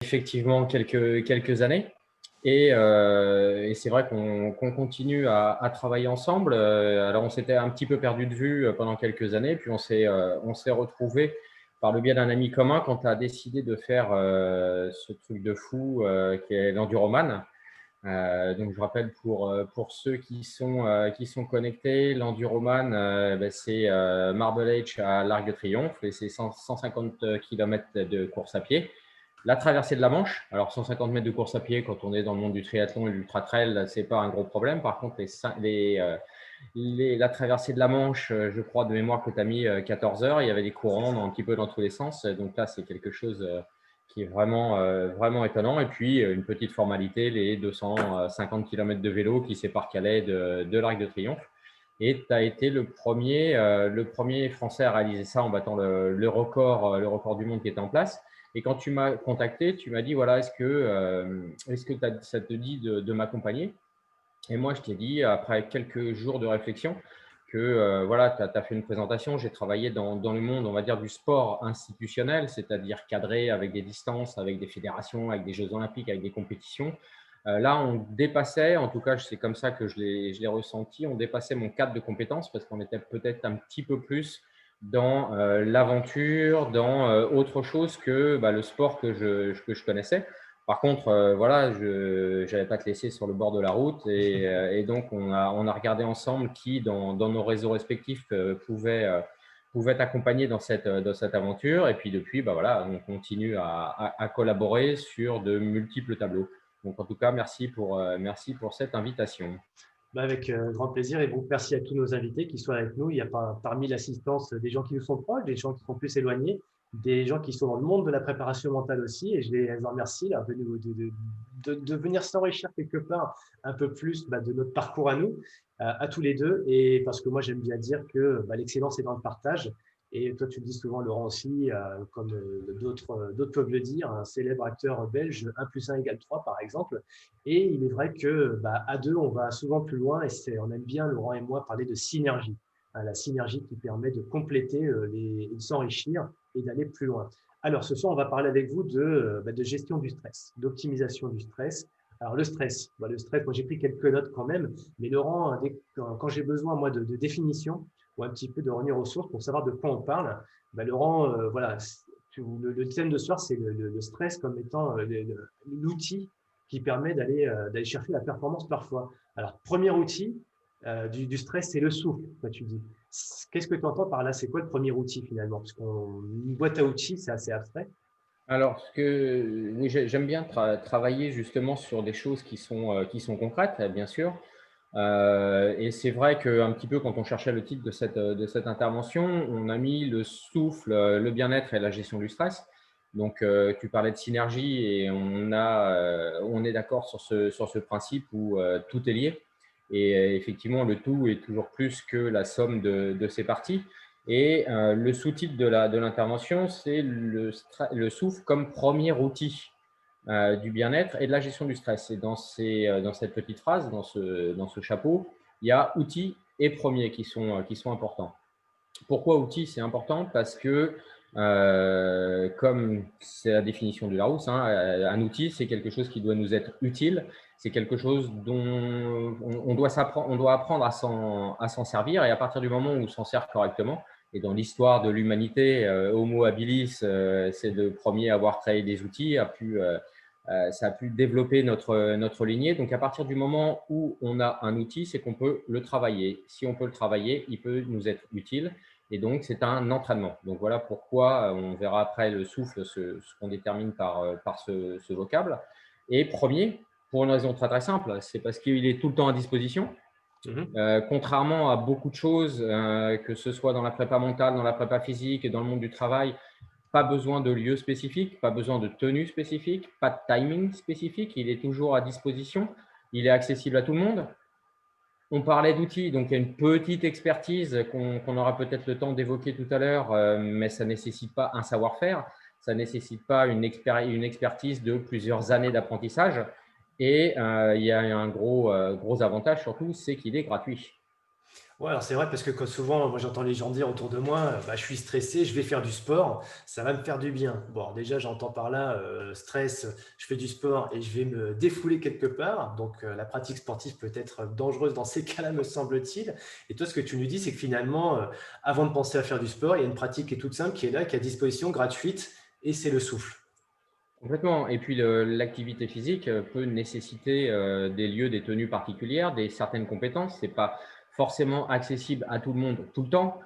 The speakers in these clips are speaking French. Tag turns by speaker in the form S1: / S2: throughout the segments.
S1: effectivement quelques années. Et c'est vrai qu'on continue à travailler ensemble. Alors, on s'était un petit peu perdu de vue pendant quelques années, puis on s'est retrouvés par le biais d'un ami commun quand tu as décidé de faire ce truc de fou qui est l'enduroman. Donc, je rappelle pour ceux qui sont connectés, l'enduroman, ben, c'est Marble Arch à l'Arc de Triomphe et c'est 150 km de course à pied. La traversée de la Manche, alors 150 mètres de course à pied quand on est dans le monde du triathlon et de l'ultra-trail, c'est pas un gros problème. Par contre, la traversée de la Manche, je crois de mémoire que tu as mis 14 heures, il y avait des courants un petit peu dans tous les sens. Donc là, c'est quelque chose qui est vraiment étonnant. Et puis, une petite formalité, les 250 km de vélo qui séparent Calais de l'Arc de Triomphe. Et tu as été le premier Français à réaliser ça en battant le record du monde qui était en place. Et quand tu m'as contacté, tu m'as dit, voilà, est-ce que ça te dit de m'accompagner? Et moi, je t'ai dit, après quelques jours de réflexion, que voilà, tu as fait une présentation. J'ai travaillé dans le monde, on va dire, du sport institutionnel, c'est-à-dire cadré avec des distances, avec des fédérations, avec des Jeux olympiques, avec des compétitions. Là, on dépassait, en tout cas, c'est comme ça que je l'ai ressenti, on dépassait mon cadre de compétences parce qu'on était peut-être un petit peu plus dans l'aventure, dans autre chose que le sport que je connaissais. Par contre, voilà, je n'allais pas te laisser sur le bord de la route et donc on a regardé ensemble qui, dans nos réseaux respectifs, pouvait t'accompagner dans cette aventure. Et puis depuis, voilà, on continue à collaborer sur de multiples tableaux. Donc en tout cas, merci pour cette invitation.
S2: Avec grand plaisir et donc merci à tous nos invités qui sont avec nous. Il y a parmi l'assistance des gens qui nous sont proches, des gens qui sont plus éloignés, des gens qui sont dans le monde de la préparation mentale aussi. Et je les remercie là, de venir s'enrichir quelque part un peu plus de notre parcours à nous, à tous les deux. Et parce que moi, j'aime bien dire que l'excellence est dans le partage. Et toi, tu le dis souvent, Laurent aussi, comme d'autres peuvent le dire, un célèbre acteur belge, 1 plus 1 égale 3, par exemple. Et il est vrai que à deux, on va souvent plus loin et on aime bien, Laurent et moi, parler de synergie. La synergie qui permet de compléter, de s'enrichir et d'aller plus loin. Alors, ce soir, on va parler avec vous de gestion du stress, d'optimisation du stress. Alors, le stress, moi j'ai pris quelques notes quand même, mais Laurent, quand j'ai besoin, moi, de définition ou un petit peu de revenir aux sources pour savoir de quoi on parle, Laurent, voilà, le thème de ce soir, c'est le stress comme étant l'outil qui permet d'aller chercher la performance parfois. Alors, premier outil du stress, c'est le souffle, toi, tu dis. Qu'est-ce que tu entends par là? C'est quoi le premier outil finalement? Parce qu'une boîte à outils, c'est assez abstrait.
S1: Alors, oui, j'aime bien travailler justement sur des choses qui sont concrètes, bien sûr. Et c'est vrai qu'un petit peu quand on cherchait le titre de cette intervention, on a mis le souffle, le bien-être et la gestion du stress. Donc, tu parlais de synergie et on est d'accord sur ce principe où tout est lié. Et effectivement, le tout est toujours plus que la somme de ses parties. Et le sous-titre de l'intervention, c'est le souffle comme premier outil du bien-être et de la gestion du stress. Et dans cette petite phrase, dans ce chapeau, il y a outils et premiers qui sont importants. Pourquoi outils, c'est important? Parce que, comme c'est la définition du Larousse, hein, un outil, c'est quelque chose qui doit nous être utile. C'est quelque chose dont on doit apprendre à s'en servir. Et à partir du moment où on s'en sert correctement, et dans l'histoire de l'humanité, Homo habilis, c'est le premier à avoir créé des outils, ça a pu développer notre lignée. Donc, à partir du moment où on a un outil, c'est qu'on peut le travailler. Si on peut le travailler, il peut nous être utile. Et donc, c'est un entraînement. Donc, voilà pourquoi on verra après le souffle, ce qu'on détermine par ce vocable. Et premier, pour une raison très, très simple, c'est parce qu'il est tout le temps à disposition. Contrairement à beaucoup de choses, que ce soit dans la prépa mentale, dans la prépa physique, dans le monde du travail, pas besoin de lieu spécifique, pas besoin de tenue spécifique, pas de timing spécifique. Il est toujours à disposition. Il est accessible à tout le monde. On parlait d'outils, donc il y a une petite expertise qu'on aura peut-être le temps d'évoquer tout à l'heure, mais ça ne nécessite pas un savoir-faire, ça ne nécessite pas une expertise de plusieurs années d'apprentissage. Et il y a un gros avantage surtout, c'est qu'il est gratuit.
S2: Ouais, alors c'est vrai parce que quand souvent, moi j'entends les gens dire autour de moi, bah, je suis stressé, je vais faire du sport, ça va me faire du bien. Bon, alors déjà j'entends par là stress, je fais du sport et je vais me défouler quelque part. Donc la pratique sportive peut être dangereuse dans ces cas-là, me semble-t-il. Et toi, ce que tu nous dis, c'est que finalement, avant de penser à faire du sport, il y a une pratique qui est toute simple, qui est là, qui est à disposition, gratuite, et c'est le souffle.
S1: Complètement. Et puis l'activité physique peut nécessiter des lieux, des tenues particulières, des certaines compétences. C'est pas forcément accessible à tout le monde tout le temps.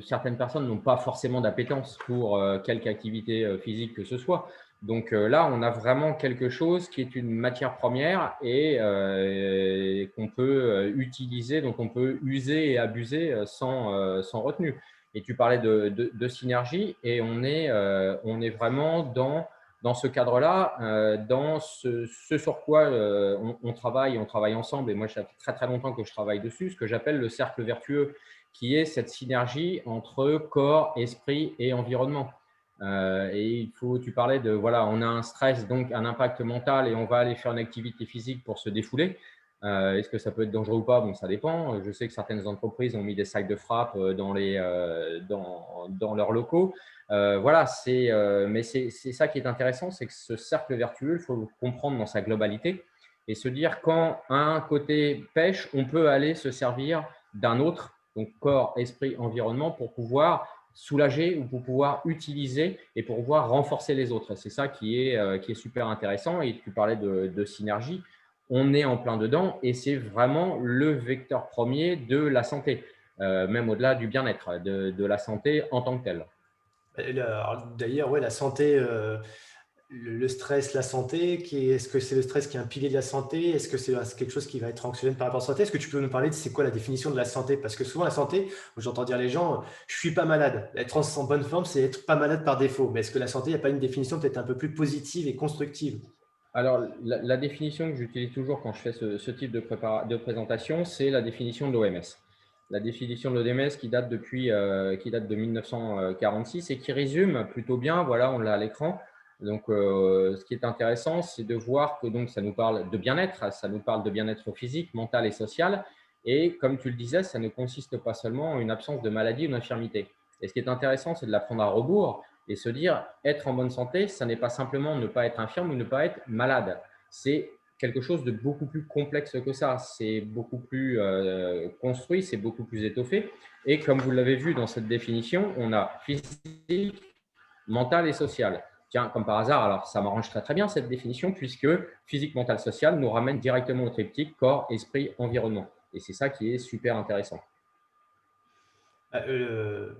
S1: Certaines personnes n'ont pas forcément d'appétence pour quelque activité physique que ce soit. Donc là, on a vraiment quelque chose qui est une matière première et qu'on peut utiliser, dont on peut user et abuser sans retenue. Et tu parlais de synergie et on est vraiment dans ce cadre-là, dans ce sur quoi on travaille ensemble. Et moi, ça fait très très longtemps que je travaille dessus, ce que j'appelle le cercle vertueux, qui est cette synergie entre corps, esprit et environnement. Et tu parlais de, voilà, on a un stress, donc un impact mental et on va aller faire une activité physique pour se défouler. Est-ce que ça peut être dangereux ou pas? Bon, ça dépend. Je sais que certaines entreprises ont mis des sacs de frappe dans leurs locaux. Voilà, mais c'est ça qui est intéressant, c'est que ce cercle vertueux, il faut le comprendre dans sa globalité et se dire quand un côté pêche, on peut aller se servir d'un autre, donc corps, esprit, environnement, pour pouvoir soulager ou pour pouvoir utiliser et pour pouvoir renforcer les autres. C'est ça qui est super intéressant. Et tu parlais de synergie, on est en plein dedans et c'est vraiment le vecteur premier de la santé, même au-delà du bien-être, de la santé en tant que telle.
S2: Alors, d'ailleurs, ouais, la santé, le stress, la santé, est-ce que c'est le stress qui est un pilier de la santé? Est-ce que c'est quelque chose qui va être anxiogène par rapport à la santé? Est-ce que tu peux nous parler de c'est quoi la définition de la santé? Parce que souvent, la santé, j'entends dire les gens, je suis pas malade. Être en bonne forme, c'est être pas malade par défaut. Mais est-ce que la santé, il n'y a pas une définition peut-être un peu plus positive et constructive?
S1: Alors, la définition que j'utilise toujours quand je fais ce type de présentation, c'est la définition de l'OMS. La définition de l'OMS qui date de 1946 et qui résume plutôt bien, voilà, on l'a à l'écran. Donc, ce qui est intéressant, c'est de voir que donc, ça nous parle de bien-être, ça nous parle de bien-être physique, mental et social. Et comme tu le disais, ça ne consiste pas seulement en une absence de maladie ou d'infirmité. Et ce qui est intéressant, c'est de la prendre à rebours et se dire être en bonne santé, ça n'est pas simplement ne pas être infirme ou ne pas être malade. C'est quelque chose de beaucoup plus complexe que ça. C'est beaucoup plus construit, c'est beaucoup plus étoffé. Et comme vous l'avez vu dans cette définition, on a physique, mental et social. Tiens, comme par hasard, alors ça m'arrange très très bien cette définition puisque physique, mental, social nous ramène directement au triptyque corps, esprit, environnement. Et c'est ça qui est super intéressant.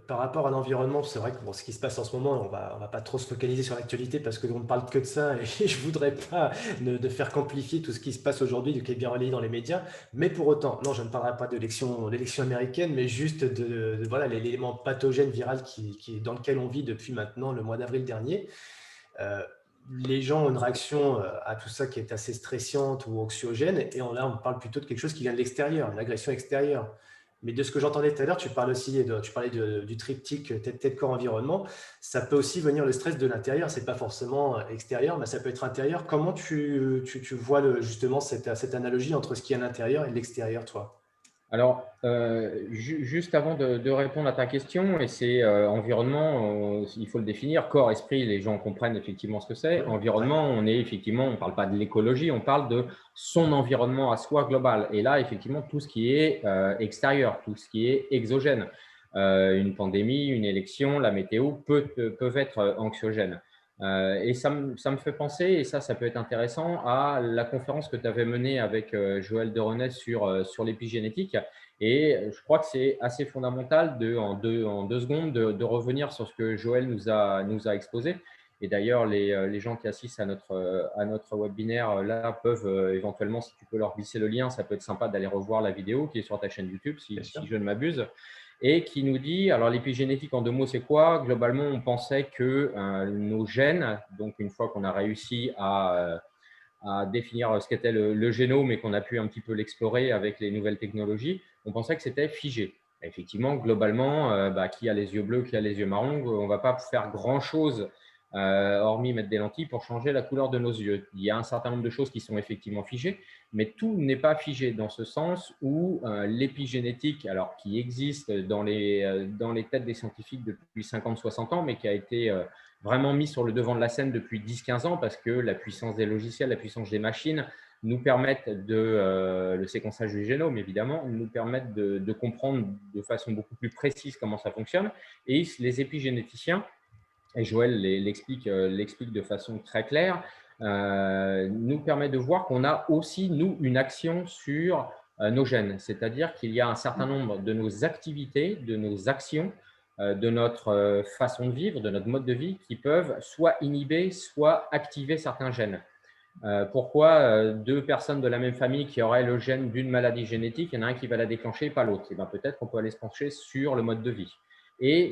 S2: Par rapport à l'environnement, c'est vrai que bon, ce qui se passe en ce moment, on va pas trop se focaliser sur l'actualité parce qu'on ne parle que de ça et je voudrais pas de faire compliquer tout ce qui se passe aujourd'hui, qui est bien relayé dans les médias. Mais pour autant, non, je ne parlerai pas d'élection américaine, mais juste voilà, l'élément pathogène viral dans lequel on vit depuis maintenant le mois d'avril dernier. Euh, les gens ont une réaction à tout ça qui est assez stressante ou anxiogène, et là, on parle plutôt de quelque chose qui vient de l'extérieur, une agression extérieure. Mais de ce que j'entendais tout à l'heure, tu parlais du triptyque tête, corps, environnement. Ça peut aussi venir le stress de l'intérieur. C'est pas forcément extérieur, mais ça peut être intérieur. Comment tu vois justement cette analogie entre ce qui est à l'intérieur et l'extérieur, toi?
S1: Alors, juste avant de répondre à ta question, et c'est environnement, il faut le définir, corps, esprit, les gens comprennent effectivement ce que c'est.
S2: Oui, ouais.
S1: Environnement, on est effectivement, on ne parle pas de l'écologie, on parle de son environnement à soi global. Et là, effectivement, tout ce qui est extérieur, tout ce qui est exogène, une pandémie, une élection, la météo peuvent être anxiogènes. Et ça me fait penser, et ça peut être intéressant, à la conférence que tu avais menée avec Joël de Renesse sur l'épigénétique. Et je crois que c'est assez fondamental en deux secondes de revenir sur ce que Joël nous a exposé. Et d'ailleurs, les gens qui assistent à notre webinaire là peuvent éventuellement, si tu peux leur glisser le lien, ça peut être sympa d'aller revoir la vidéo qui est sur ta chaîne YouTube,
S2: Bien
S1: si
S2: sûr.
S1: je ne m'abuse et qui nous dit, alors l'épigénétique en deux mots, c'est quoi? Globalement, on pensait que nos gènes, donc une fois qu'on a réussi à définir ce qu'était le génome et qu'on a pu un petit peu l'explorer avec les nouvelles technologies, on pensait que c'était figé. Effectivement, globalement, qui a les yeux bleus, qui a les yeux marrons, on ne va pas faire grand-chose hormis mettre des lentilles pour changer la couleur de nos yeux. Il y a un certain nombre de choses qui sont effectivement figées, mais tout n'est pas figé dans ce sens où l'épigénétique, alors qui existe dans les têtes des scientifiques depuis 50-60 ans, mais qui a été vraiment mis sur le devant de la scène depuis 10-15 ans parce que la puissance des logiciels, la puissance des machines nous permettent le séquençage du génome, évidemment, nous permettent de comprendre de façon beaucoup plus précise comment ça fonctionne. Et les épigénéticiens, et Joël l'explique de façon très claire, nous permet de voir qu'on a aussi, nous, une action sur nos gènes. C'est-à-dire qu'il y a un certain nombre de nos activités, de nos actions, de notre façon de vivre, de notre mode de vie, qui peuvent soit inhiber, soit activer certains gènes. Pourquoi deux personnes de la même famille qui auraient le gène d'une maladie génétique, il y en a un qui va la déclencher et pas l'autre? Peut-être qu'on peut aller se pencher sur le mode de vie. Et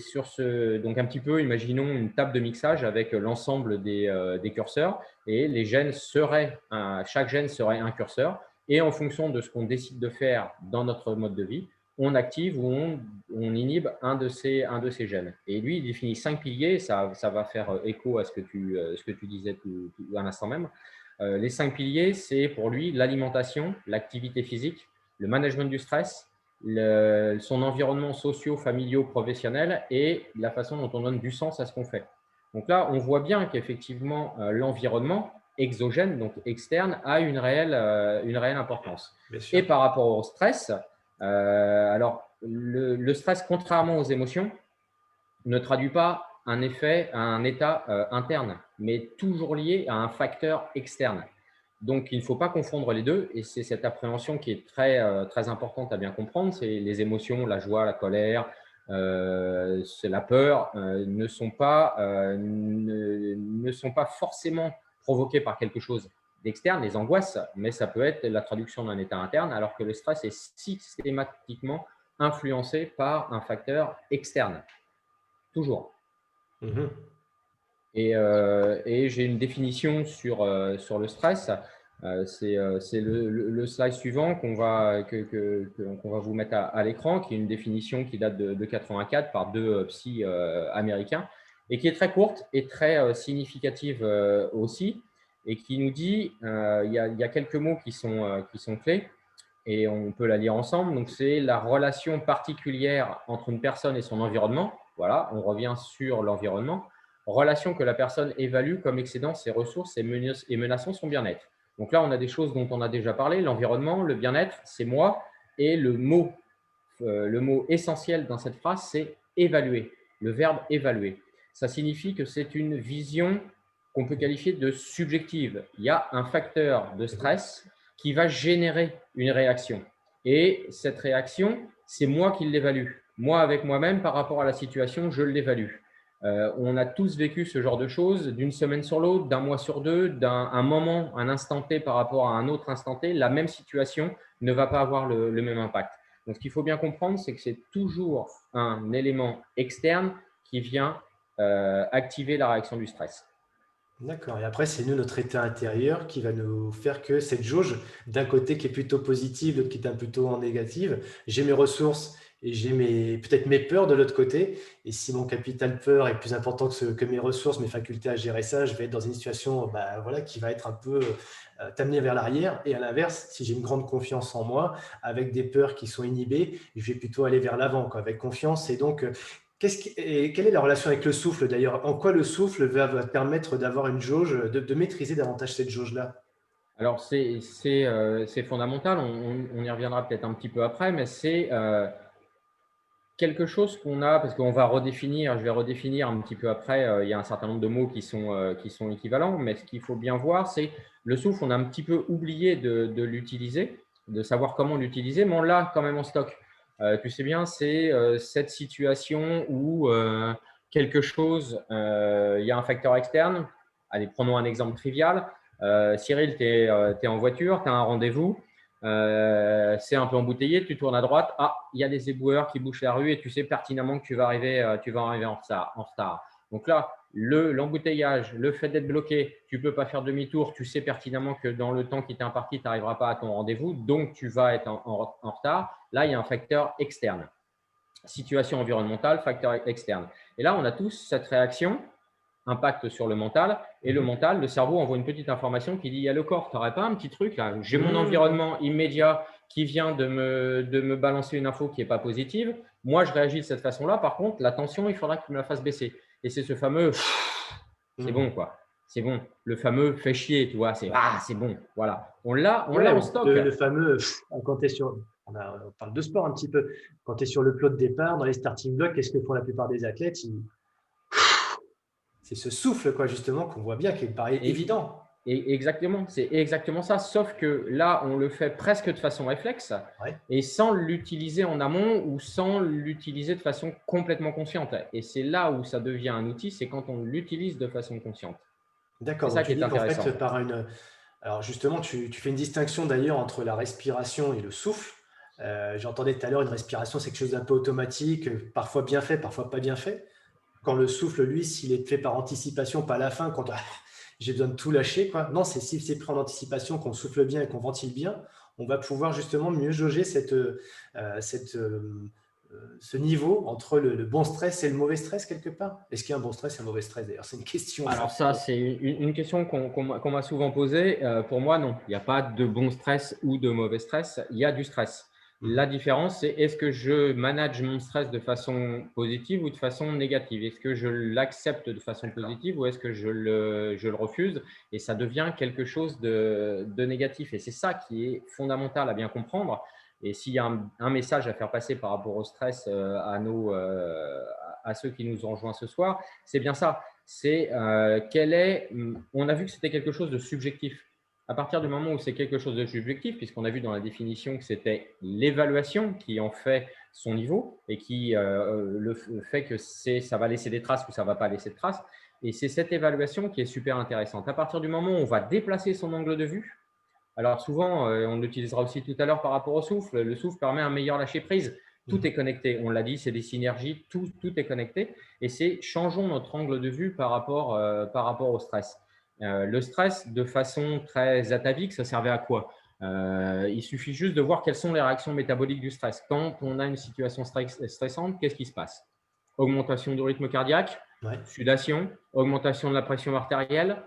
S1: donc un petit peu, imaginons une table de mixage avec l'ensemble des curseurs, et les gènes chaque gène serait un curseur, et en fonction de ce qu'on décide de faire dans notre mode de vie, on active ou on inhibe un de ces gènes. Et lui, il définit 5 piliers, ça va faire écho à ce que tu disais à l'instant même. Les 5 piliers, c'est pour lui l'alimentation, l'activité physique, le management du stress, son environnement socio, familial, professionnel et la façon dont on donne du sens à ce qu'on fait. Donc là, on voit bien qu'effectivement, l'environnement exogène, donc externe, a une réelle importance. Et par rapport au stress, alors le stress, contrairement aux émotions, ne traduit pas un état interne, mais toujours lié à un facteur externe. Donc, il ne faut pas confondre les deux, et c'est cette appréhension qui est très importante à bien comprendre. C'est les émotions, la joie, la colère, c'est la peur, ne sont pas forcément provoquées par quelque chose d'externe, les angoisses, mais ça peut être la traduction d'un état interne, alors que le stress est systématiquement influencé par un facteur externe. Toujours. Et j'ai une définition sur le stress. C'est le slide suivant qu'on va vous mettre à l'écran, qui est une définition qui date de 84 par deux psys américains, et qui est très courte et très significative aussi, et qui nous dit, il y a quelques mots qui sont clés, et on peut la lire ensemble. Donc, c'est la relation particulière entre une personne et son environnement. Voilà, on revient sur l'environnement. Relation que la personne évalue comme excédant ses ressources et menaçant son bien-être. Donc là, on a des choses dont on a déjà parlé. L'environnement, le bien-être, c'est moi. Et le mot essentiel dans cette phrase, c'est évaluer. Le verbe évaluer. Ça signifie que c'est une vision qu'on peut qualifier de subjective. Il y a un facteur de stress qui va générer une réaction. Et cette réaction, c'est moi qui l'évalue. Moi, avec moi-même, par rapport à la situation, je l'évalue. On a tous vécu ce genre de choses d'une semaine sur l'autre, d'un mois sur deux, d'un moment, un instant T par rapport à un autre instant T. La même situation ne va pas avoir le même impact. Donc, ce qu'il faut bien comprendre, c'est que c'est toujours un élément externe qui vient activer la réaction du stress.
S2: D'accord. Et après, c'est nous, notre état intérieur, qui va nous faire que cette jauge, d'un côté qui est plutôt positive, l'autre qui est un plutôt en négative, j'ai mes ressources et j'ai peut-être mes peurs de l'autre côté. Et si mon capital peur est plus important que mes ressources, mes facultés à gérer ça, je vais être dans une situation voilà, qui va être un peu t'amener vers l'arrière. Et à l'inverse, si j'ai une grande confiance en moi, avec des peurs qui sont inhibées, je vais plutôt aller vers l'avant, avec confiance. Et donc, quelle est la relation avec le souffle d'ailleurs? En quoi le souffle va te permettre d'avoir une jauge, de maîtriser davantage cette jauge-là?
S1: Alors, c'est fondamental, on y reviendra peut-être un petit peu après, mais c'est quelque chose qu'on a, parce qu'on va redéfinir, je vais redéfinir un petit peu après, il y a un certain nombre de mots qui sont équivalents, mais ce qu'il faut bien voir, c'est le souffle, on a un petit peu oublié de l'utiliser, de savoir comment l'utiliser, mais on l'a quand même en stock. Tu sais bien, c'est cette situation où quelque chose, il y a un facteur externe. Allez, prenons un exemple trivial. Cyril, tu es en voiture, tu as un rendez-vous. C'est un peu embouteillé, tu tournes à droite, il y a des éboueurs qui bouchent la rue et tu sais pertinemment que tu vas arriver en retard. Donc là, l'embouteillage, le fait d'être bloqué, tu ne peux pas faire demi-tour, tu sais pertinemment que dans le temps qui t'est imparti, tu n'arriveras pas à ton rendez-vous, donc tu vas être en retard. Là, il y a un facteur externe. Situation environnementale, facteur externe. Et là, on a tous cette réaction impact sur le mental. Et le mental, le cerveau envoie une petite information qui dit, il y a le corps, tu n'aurais pas un petit truc là? J'ai mon environnement immédiat qui vient de me balancer une info qui n'est pas positive. Moi, je réagis de cette façon-là. Par contre, la tension, il faudra que tu me la fasses baisser. Et c'est ce fameux c'est bon, quoi. C'est bon. Le fameux fait chier, tu vois. C'est bon. Voilà. On l'a en stock.
S2: Le fameux, quand tu es sur, on parle de sport un petit peu, quand tu es sur le plot de départ, dans les starting blocks, qu'est-ce que font la plupart des athlètes? C'est ce souffle, quoi, justement, qu'on voit bien, qui paraît évident.
S1: Et exactement, c'est exactement ça. Sauf que là, on le fait presque de façon réflexe et sans l'utiliser en amont ou sans l'utiliser de façon complètement consciente. Et c'est là où ça devient un outil, c'est quand on l'utilise de façon consciente.
S2: D'accord.
S1: C'est ça qui est intéressant.
S2: En fait, alors justement, tu fais une distinction d'ailleurs entre la respiration et le souffle. J'entendais tout à l'heure, une respiration, c'est quelque chose d'un peu automatique, parfois bien fait, parfois pas bien fait. Quand le souffle, lui, s'il est fait par anticipation, pas à la fin, quand j'ai besoin de tout lâcher, quoi. Non, si c'est pris en anticipation, qu'on souffle bien et qu'on ventile bien, on va pouvoir justement mieux jauger ce niveau entre le bon stress et le mauvais stress quelque part. Est-ce qu'il y a un bon stress et un mauvais stress d'ailleurs? C'est une question.
S1: Alors ça, c'est une question qu'on m'a souvent posée. Pour moi, non, il n'y a pas de bon stress ou de mauvais stress, il y a du stress. La différence, c'est est-ce que je manage mon stress de façon positive ou de façon négative? Est-ce que je l'accepte de façon positive ou est-ce que je le refuse? Et ça devient quelque chose de négatif. Et c'est ça qui est fondamental à bien comprendre. Et s'il y a un message à faire passer par rapport au stress à ceux qui nous ont rejoints ce soir, c'est bien ça. C'est on a vu que c'était quelque chose de subjectif. À partir du moment où c'est quelque chose de subjectif, puisqu'on a vu dans la définition que c'était l'évaluation qui en fait son niveau et qui le fait que ça va laisser des traces ou ça ne va pas laisser de traces. Et c'est cette évaluation qui est super intéressante. À partir du moment où on va déplacer son angle de vue, alors souvent, on l'utilisera aussi tout à l'heure par rapport au souffle. Le souffle permet un meilleur lâcher-prise. Tout est connecté. On l'a dit, c'est des synergies. Tout est connecté. Et c'est changeons notre angle de vue par rapport au stress. Le stress, de façon très atavique, ça servait à quoi? Il suffit juste de voir quelles sont les réactions métaboliques du stress. Quand on a une situation stressante, qu'est-ce qui se passe? Augmentation du rythme cardiaque, sudation, augmentation de la pression artérielle,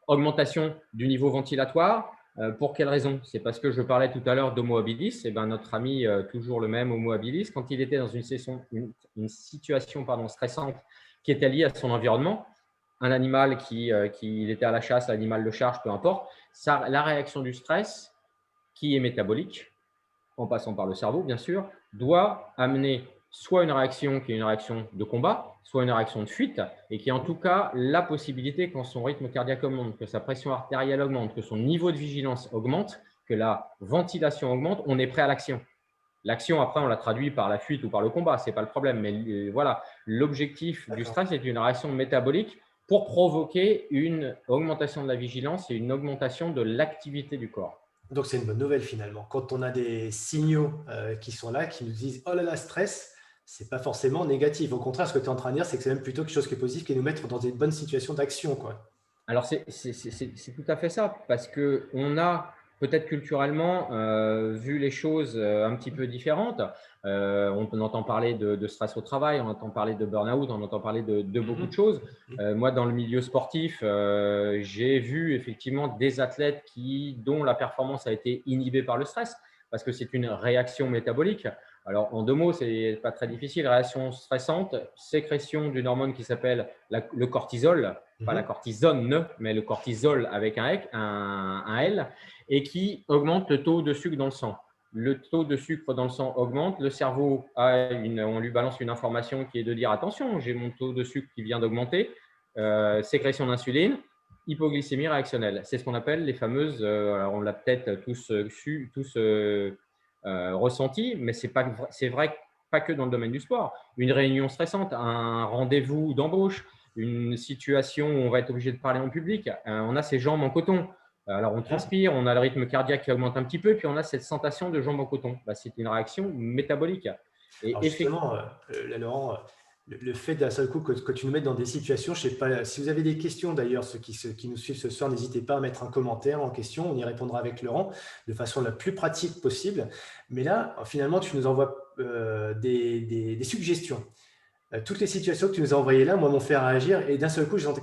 S1: augmentation du niveau ventilatoire. Pour quelle raison? C'est parce que je parlais tout à l'heure d'Homo habilis. Et ben, notre ami, toujours le même Homo habilis, quand il était dans une situation stressante qui était liée à son environnement, un animal qui était à la chasse, l'animal de charge, peu importe, la réaction du stress, qui est métabolique, en passant par le cerveau, bien sûr, doit amener soit une réaction qui est une réaction de combat, soit une réaction de fuite, et qui est en tout cas la possibilité, quand son rythme cardiaque augmente, que sa pression artérielle augmente, que son niveau de vigilance augmente, que la ventilation augmente, on est prêt à l'action. L'action, après, on la traduit par la fuite ou par le combat, ce n'est pas le problème. Mais voilà, l'objectif du stress est une réaction métabolique pour provoquer une augmentation de la vigilance et une augmentation de l'activité du corps.
S2: Donc, c'est une bonne nouvelle finalement. Quand on a des signaux qui sont là, qui nous disent « Oh là là, stress », ce n'est pas forcément négatif. Au contraire, ce que tu es en train de dire, c'est que c'est même plutôt quelque chose qui est positif, qui est nous mettre dans des bonnes situations d'action, quoi.
S1: Alors, c'est tout à fait ça, parce qu'on a peut-être culturellement vu les choses un petit peu différentes. On entend parler de stress au travail, on entend parler de burn-out, on entend parler de beaucoup de choses. Moi, dans le milieu sportif, j'ai vu effectivement des athlètes dont la performance a été inhibée par le stress, parce que c'est une réaction métabolique. Alors, en 2 mots, c'est pas très difficile. Réaction stressante, sécrétion d'une hormone qui s'appelle le cortisol, pas la cortisone, mais le cortisol avec un L, et qui augmente le taux de sucre dans le sang. Le taux de sucre dans le sang augmente, le cerveau on lui balance une information qui est de dire attention, j'ai mon taux de sucre qui vient d'augmenter, sécrétion d'insuline, hypoglycémie réactionnelle. C'est ce qu'on appelle les fameuses, alors on l'a peut-être tous ressenti, mais c'est vrai pas que dans le domaine du sport. Une réunion stressante, un rendez-vous d'embauche, une situation où on va être obligé de parler en public, on a ses jambes en coton. Alors, on transpire, on a le rythme cardiaque qui augmente un petit peu, puis on a cette sensation de jambes en coton. C'est une réaction métabolique.
S2: Et alors justement, là, Laurent, le fait d'un seul coup que tu nous mettes dans des situations, je ne sais pas, si vous avez des questions d'ailleurs, ceux qui nous suivent ce soir, n'hésitez pas à mettre un commentaire en question, on y répondra avec Laurent de façon la plus pratique possible. Mais là, finalement, tu nous envoies des suggestions. Toutes les situations que tu nous as envoyées là, moi, m'ont fait réagir et d'un seul coup, j'ai senti,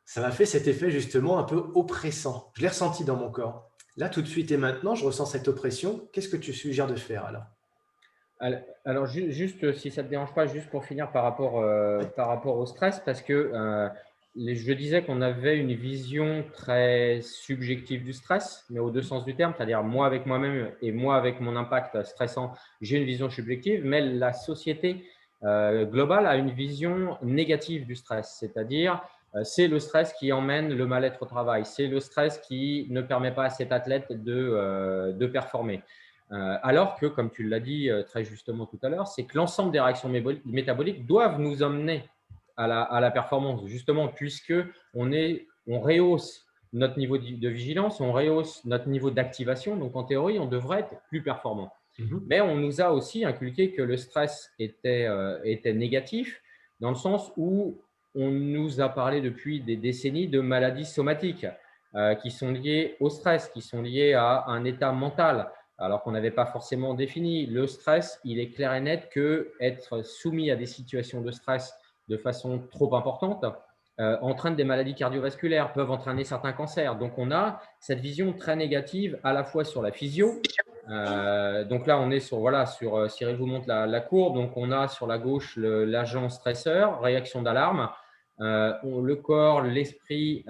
S2: ça m'a fait cet effet justement un peu oppressant. Je l'ai ressenti dans mon corps. Là, tout de suite et maintenant, je ressens cette oppression. Qu'est-ce que tu suggères de faire alors?
S1: Alors, juste, si ça ne te dérange pas, juste pour finir
S2: Ouais.
S1: par rapport au stress, parce que je disais qu'on avait une vision très subjective du stress, mais aux deux sens du terme, c'est-à-dire moi avec moi-même et moi avec mon impact stressant, j'ai une vision subjective, mais la société globale a une vision négative du stress, c'est-à-dire c'est le stress qui emmène le mal-être au travail, c'est le stress qui ne permet pas à cet athlète de performer. Alors que, comme tu l'as dit très justement tout à l'heure, c'est que l'ensemble des réactions métaboliques doivent nous emmener à la performance, justement, puisque on rehausse notre niveau de vigilance, on rehausse notre niveau d'activation. Donc, en théorie, on devrait être plus performant.
S2: Mhm.
S1: Mais on nous a aussi inculqué que le stress était négatif, dans le sens où on nous a parlé depuis des décennies de maladies somatiques qui sont liées au stress, qui sont liées à un état mental, alors qu'on n'avait pas forcément défini. Le stress, il est clair et net que être soumis à des situations de stress de façon trop importante entraîne des maladies cardiovasculaires, peuvent entraîner certains cancers. Donc, on a cette vision très négative à la fois sur la physio. Donc là, on est sur, voilà, Cyril vous montre la courbe. Donc, on a sur la gauche l'agent stresseur, réaction d'alarme. Le corps, l'esprit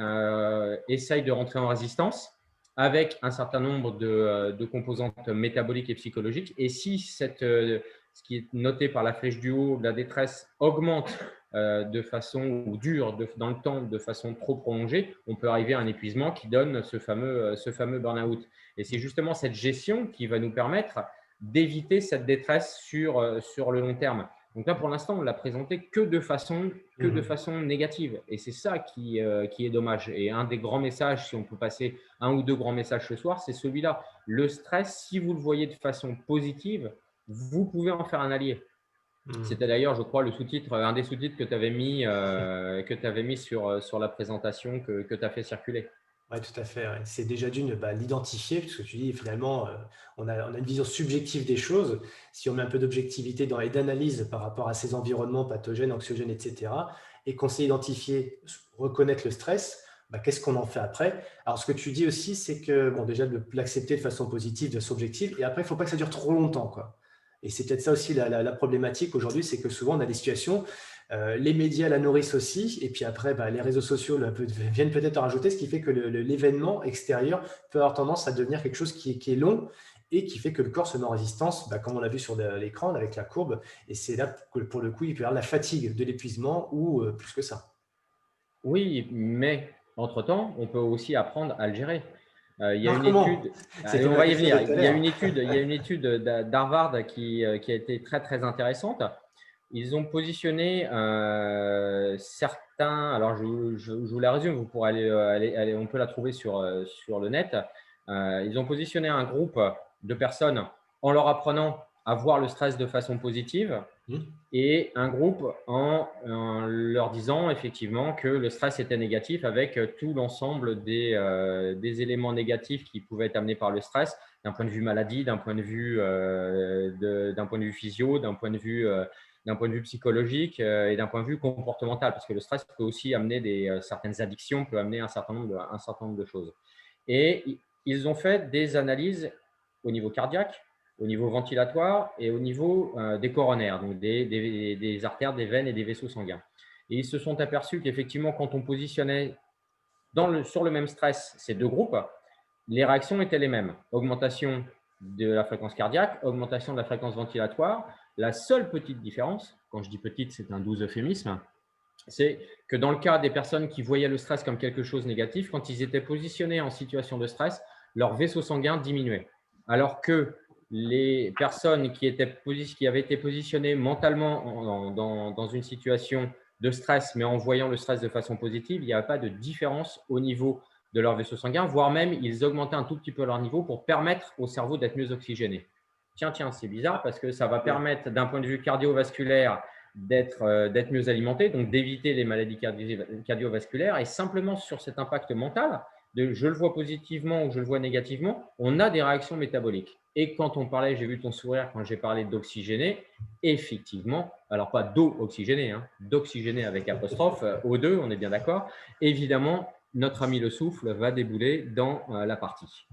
S1: essaye de rentrer en résistance avec un certain nombre de composantes métaboliques et psychologiques. Et si ce qui est noté par la flèche du haut, la détresse, augmente de façon ou dure dans le temps de façon trop prolongée, on peut arriver à un épuisement qui donne ce fameux burn-out. Et c'est justement cette gestion qui va nous permettre d'éviter cette détresse sur le long terme. Donc là, pour l'instant, on l'a présenté que de
S2: Mhm.
S1: façon négative. Et c'est ça qui est dommage. Et un des grands messages, si on peut passer un ou deux grands messages ce soir, c'est celui-là. Le stress, si vous le voyez de façon positive, vous pouvez en faire un allié.
S2: Mhm.
S1: C'était d'ailleurs, je crois, un des sous-titres que tu avais mis sur la présentation que tu as fait circuler.
S2: Ouais, tout à fait, ouais. C'est déjà d'une, bah, l'identifier, parce que tu dis finalement, on a une vision subjective des choses. Si on met un peu d'objectivité et d'analyse par rapport à ces environnements pathogènes, anxiogènes, et cetera, et qu'on sait identifier, reconnaître le stress, bah, qu'est-ce qu'on en fait après? Alors, ce que tu dis aussi, c'est que, bon, déjà de l'accepter de façon positive, de façon objective, et après, il ne faut pas que ça dure trop longtemps, quoi. Et c'est peut-être ça aussi la problématique aujourd'hui, c'est que souvent on a des situations, les médias la nourrissent aussi, et puis après, bah, les réseaux sociaux viennent peut-être en rajouter, ce qui fait que l'événement extérieur peut avoir tendance à devenir quelque chose qui est long et qui fait que le corps se met en résistance, bah, comme on l'a vu sur l'écran avec la courbe. Et c'est là que pour le coup, il peut y avoir de la fatigue, de l'épuisement ou plus que ça.
S1: Oui, mais entre-temps, on peut aussi apprendre à le gérer. Il y a
S2: Alors
S1: une
S2: comment?
S1: étude,
S2: C'était
S1: on
S2: ma
S1: va y
S2: question
S1: venir.
S2: de tout à l'heure.
S1: Il y a une étude d'Harvard qui a été très très intéressante. Ils ont positionné certains. Alors je vous la résume. Vous pourrez on peut la trouver sur le net. Ils ont positionné un groupe de personnes en leur apprenant à voir le stress de façon positive
S2: Hmm.
S1: et un groupe en leur disant effectivement que le stress était négatif avec tout l'ensemble des éléments négatifs qui pouvaient être amenés par le stress, d'un point de vue maladie, d'un point de vue physio, d'un point de vue psychologique et d'un point de vue comportemental, parce que le stress peut aussi amener certaines addictions, peut amener un certain nombre de choses. Et ils ont fait des analyses au niveau cardiaque, au niveau ventilatoire et au niveau des coronaires, donc des artères, des veines et des vaisseaux sanguins. Et ils se sont aperçus qu'effectivement, quand on positionnait sur le même stress ces deux groupes, les réactions étaient les mêmes. Augmentation de la fréquence cardiaque, augmentation de la fréquence ventilatoire. La seule petite différence, quand je dis petite, c'est un doux euphémisme, c'est que dans le cas des personnes qui voyaient le stress comme quelque chose de négatif, quand ils étaient positionnés en situation de stress, leur vaisseau sanguin diminuait. Alors que les personnes qui avaient été positionnées mentalement dans une situation de stress, mais en voyant le stress de façon positive, il n'y avait pas de différence au niveau de leur vaisseau sanguin, voire même ils augmentaient un tout petit peu leur niveau pour permettre au cerveau d'être mieux oxygéné. Tiens, c'est bizarre
S2: Ah,
S1: parce que ça va
S2: ouais.
S1: permettre d'un point de vue cardiovasculaire d'être mieux alimenté, donc d'éviter les maladies cardiovasculaires. Et simplement sur cet impact mental, je le vois positivement ou je le vois négativement, on a des réactions métaboliques. Et quand on parlait, j'ai vu ton sourire quand j'ai parlé d'oxygéner, effectivement, alors pas d'eau oxygénée, hein, d'oxygéner avec apostrophe, O2, on est bien d'accord. Évidemment, notre ami le souffle va débouler dans la partie.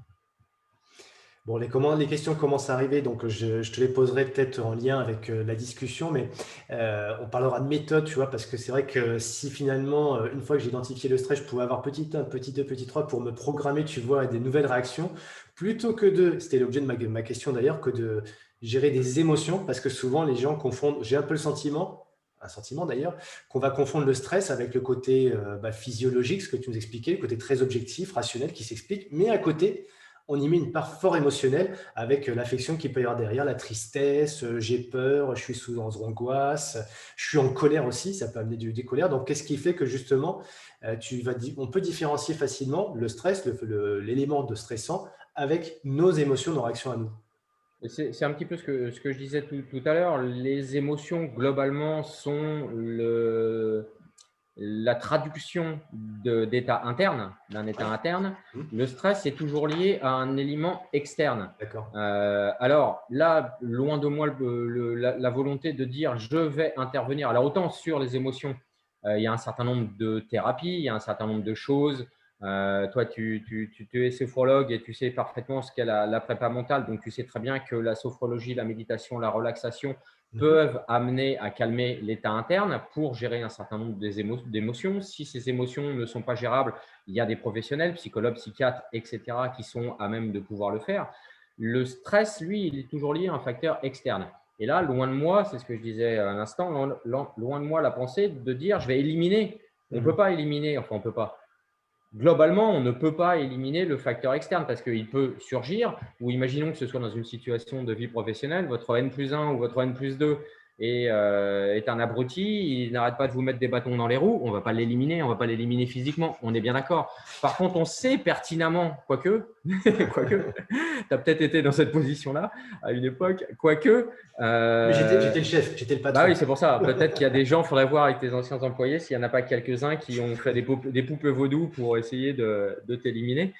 S2: Bon, les questions commencent à arriver, donc je te les poserai peut-être en lien avec la discussion, mais on parlera de méthode, tu vois, parce que c'est vrai que si finalement, une fois que j'ai identifié le stress, je pouvais avoir petit 1, petit 2, petit 3 pour me programmer, tu vois, à des nouvelles réactions, plutôt que de, c'était l'objet de ma question d'ailleurs, que de gérer des émotions, parce que souvent les gens confondent, j'ai un peu le sentiment, un sentiment d'ailleurs, qu'on va confondre le stress avec le côté physiologique, ce que tu nous expliquais, le côté très objectif, rationnel qui s'explique, mais à côté, on y met une part fort émotionnelle avec l'affection qui peut y avoir derrière, la tristesse, j'ai peur, je suis sous angoisse, je suis en colère aussi, ça peut amener des colères. Donc, qu'est-ce qui fait que justement, on peut différencier facilement le stress, l'élément de stressant, avec nos émotions, nos réactions à nous.
S1: C'est un petit peu ce que je disais tout à l'heure. Les émotions, globalement, sont la traduction d'état interne, d'un état
S2: Ouais.
S1: interne.
S2: Mmh.
S1: Le stress est toujours lié à un élément externe.
S2: D'accord.
S1: Alors là, loin de moi la volonté de dire je vais intervenir. Alors autant sur les émotions, il y a un certain nombre de thérapies, il y a un certain nombre de choses. Toi, tu es sophrologue et tu sais parfaitement ce qu'est la prépa mentale. Donc, tu sais très bien que la sophrologie, la méditation, la relaxation
S2: Mmh.
S1: peuvent amener à calmer l'état interne pour gérer un certain nombre d'émotions. Si ces émotions ne sont pas gérables, il y a des professionnels, psychologues, psychiatres, etc., qui sont à même de pouvoir le faire. Le stress, lui, il est toujours lié à un facteur externe. Et là, loin de moi, c'est ce que je disais à l'instant, loin de moi la pensée de dire je vais éliminer. On ne
S2: Mmh.
S1: peut pas éliminer, enfin on ne peut pas. Globalement, on ne peut pas éliminer le facteur externe parce qu'il peut surgir, ou imaginons que ce soit dans une situation de vie professionnelle, votre N+1 ou votre N+2 est un abruti, il n'arrête pas de vous mettre des bâtons dans les roues, on ne va pas l'éliminer, on ne va pas l'éliminer physiquement, on est bien d'accord. Par contre, on sait pertinemment, quoique, quoique, tu as peut-être été dans cette position-là à une époque, quoique,
S2: Mais j'étais le chef, j'étais le
S1: bah
S2: patron.
S1: oui, c'est pour ça. Peut-être qu'il y a des gens, il faudrait voir avec tes anciens employés s'il n'y en a pas quelques-uns qui ont fait des poupées vaudou pour essayer de t'éliminer.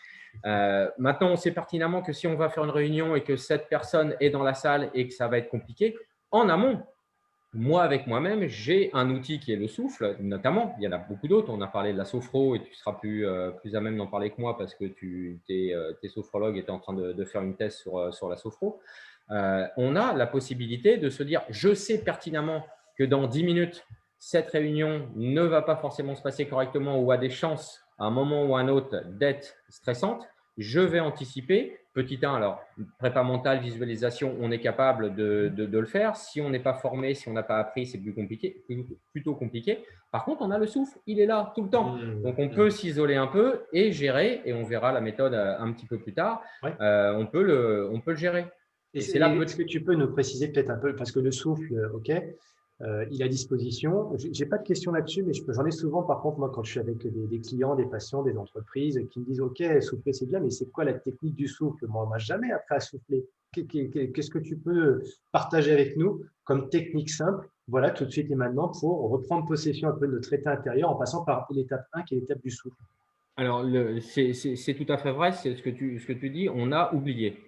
S1: Maintenant, on sait pertinemment que si on va faire une réunion et que cette personne est dans la salle et que ça va être compliqué, en amont, moi, avec moi-même, j'ai un outil qui est le souffle, notamment. Il y en a beaucoup d'autres. On a parlé de la sophro et tu seras plus à même d'en parler que moi parce que tu es sophrologue et tu es en train de faire une thèse sur la sophro. On a la possibilité de se dire, je sais pertinemment que dans 10 minutes, cette réunion ne va pas forcément se passer correctement ou a des chances, à un moment ou à un autre, d'être stressante. Je vais anticiper. Petit 1, alors, prépa mentale, visualisation, on est capable de le faire. Si on n'est pas formé, si on n'a pas appris, c'est plus compliqué, plutôt compliqué. Par contre, on a le souffle, il est là tout le temps.
S2: Mmh.
S1: Donc, on peut
S2: Mmh.
S1: s'isoler un peu et gérer, et on verra la méthode un petit peu plus tard,
S2: Ouais.
S1: on peut le gérer.
S2: Et
S1: Et c'est là
S2: est-ce que tu peux nous préciser peut-être un peu, parce que le souffle, OK, il est à disposition. J'ai pas de questions là-dessus, mais j'en ai souvent, par contre, moi, quand je suis avec des clients, des patients, des entreprises qui me disent, OK, souffler, c'est bien, mais c'est quoi la technique du souffle? Moi, on m'a jamais appris à souffler. Qu'est-ce que tu peux partager avec nous comme technique simple, voilà, tout de suite et maintenant, pour reprendre possession un peu de notre état intérieur en passant par l'étape 1, qui est l'étape du souffle?
S1: Alors, c'est tout à fait vrai, c'est ce que tu dis, on a oublié.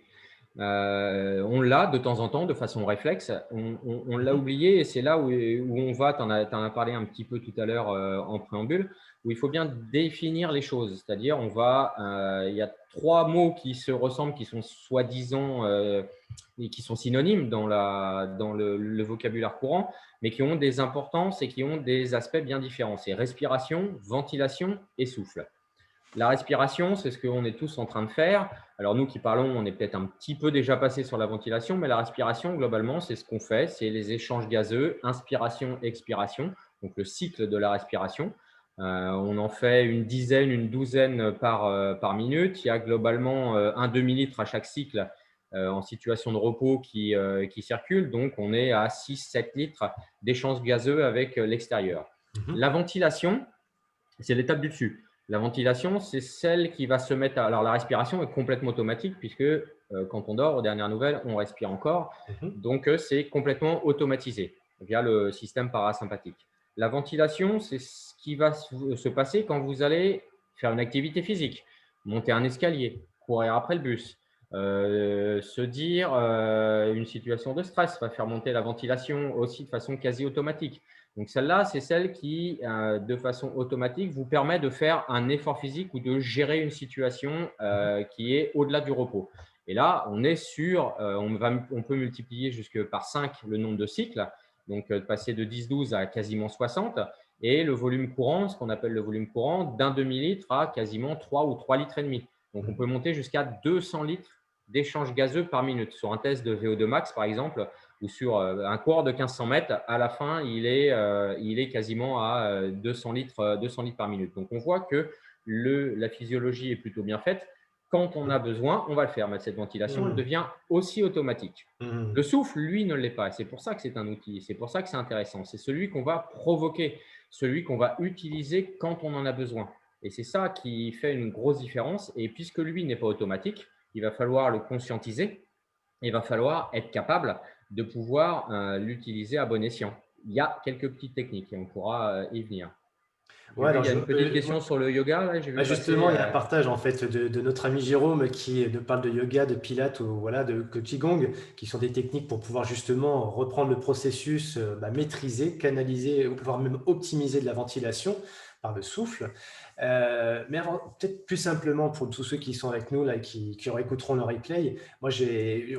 S1: On l'a de temps en temps, de façon réflexe, on l'a
S2: Mhm.
S1: oublié et c'est là où on va, tu en as parlé un petit peu tout à l'heure en préambule, où il faut bien définir les choses. C'est-à-dire, il y a trois mots qui se ressemblent, qui sont soi-disant et qui sont synonymes dans le vocabulaire courant, mais qui ont des importances et qui ont des aspects bien différents. C'est respiration, ventilation et souffle. La respiration, c'est ce qu'on est tous en train de faire. Alors nous qui parlons, on est peut-être un petit peu déjà passé sur la ventilation, mais la respiration, globalement, c'est ce qu'on fait, c'est les échanges gazeux, inspiration, expiration, donc le cycle de la respiration. On en fait une dizaine, une douzaine par minute. Il y a globalement un demi-litre à chaque cycle en situation de repos qui circule. Donc, on est à 6-7 litres d'échanges gazeux avec l'extérieur.
S2: Mhm.
S1: La ventilation, c'est l'étape du dessus. La ventilation, c'est celle qui va se mettre Alors, la respiration est complètement automatique puisque quand on dort, aux dernières nouvelles, on respire encore.
S2: Mhm.
S1: Donc, c'est complètement automatisé via le système parasympathique. La ventilation, c'est ce qui va se passer quand vous allez faire une activité physique. monter un escalier, courir après le bus, se dire une situation de stress va faire monter la ventilation aussi de façon quasi automatique. Donc celle-là, c'est celle qui, de façon automatique, vous permet de faire un effort physique ou de gérer une situation qui est au-delà du repos. Et là, on est sur, on peut multiplier jusque par 5 le nombre de cycles, donc passer de 10-12 à quasiment 60. Et le volume courant, ce qu'on appelle le volume courant, d'un demi-litre à quasiment 3 ou 3 litres et demi. Donc on peut monter jusqu'à 200 litres d'échange gazeux par minute. Sur un test de VO2 max, par exemple, ou sur un coureur de 1500 mètres, à la fin, il est quasiment à 200 litres par minute. Donc on voit que la physiologie est plutôt bien faite. Quand on a besoin, on va le faire. Mais cette ventilation, elle devient aussi automatique. Le souffle, lui, ne l'est pas. C'est pour ça que c'est un outil. C'est pour ça que c'est intéressant. C'est celui qu'on va provoquer, celui qu'on va utiliser quand on en a besoin. Et c'est ça qui fait une grosse différence. Et puisque lui n'est pas automatique, il va falloir le conscientiser. Il va falloir être capable de pouvoir l'utiliser à bon escient. Il y a quelques petites techniques et on pourra y venir. J'ai
S2: Ouais,
S1: vu,
S2: alors
S1: il y a une petite question sur le yoga. Là, j'ai vu passer.
S2: justement, il y a un partage en fait de notre ami Jérôme qui nous parle de yoga, de pilates ou voilà, de Qigong, qui sont des techniques pour pouvoir justement reprendre le processus, maîtriser, canaliser, voire même optimiser de la ventilation par le souffle. Mais peut-être plus simplement pour tous ceux qui sont avec nous là, qui réécouteront le replay, moi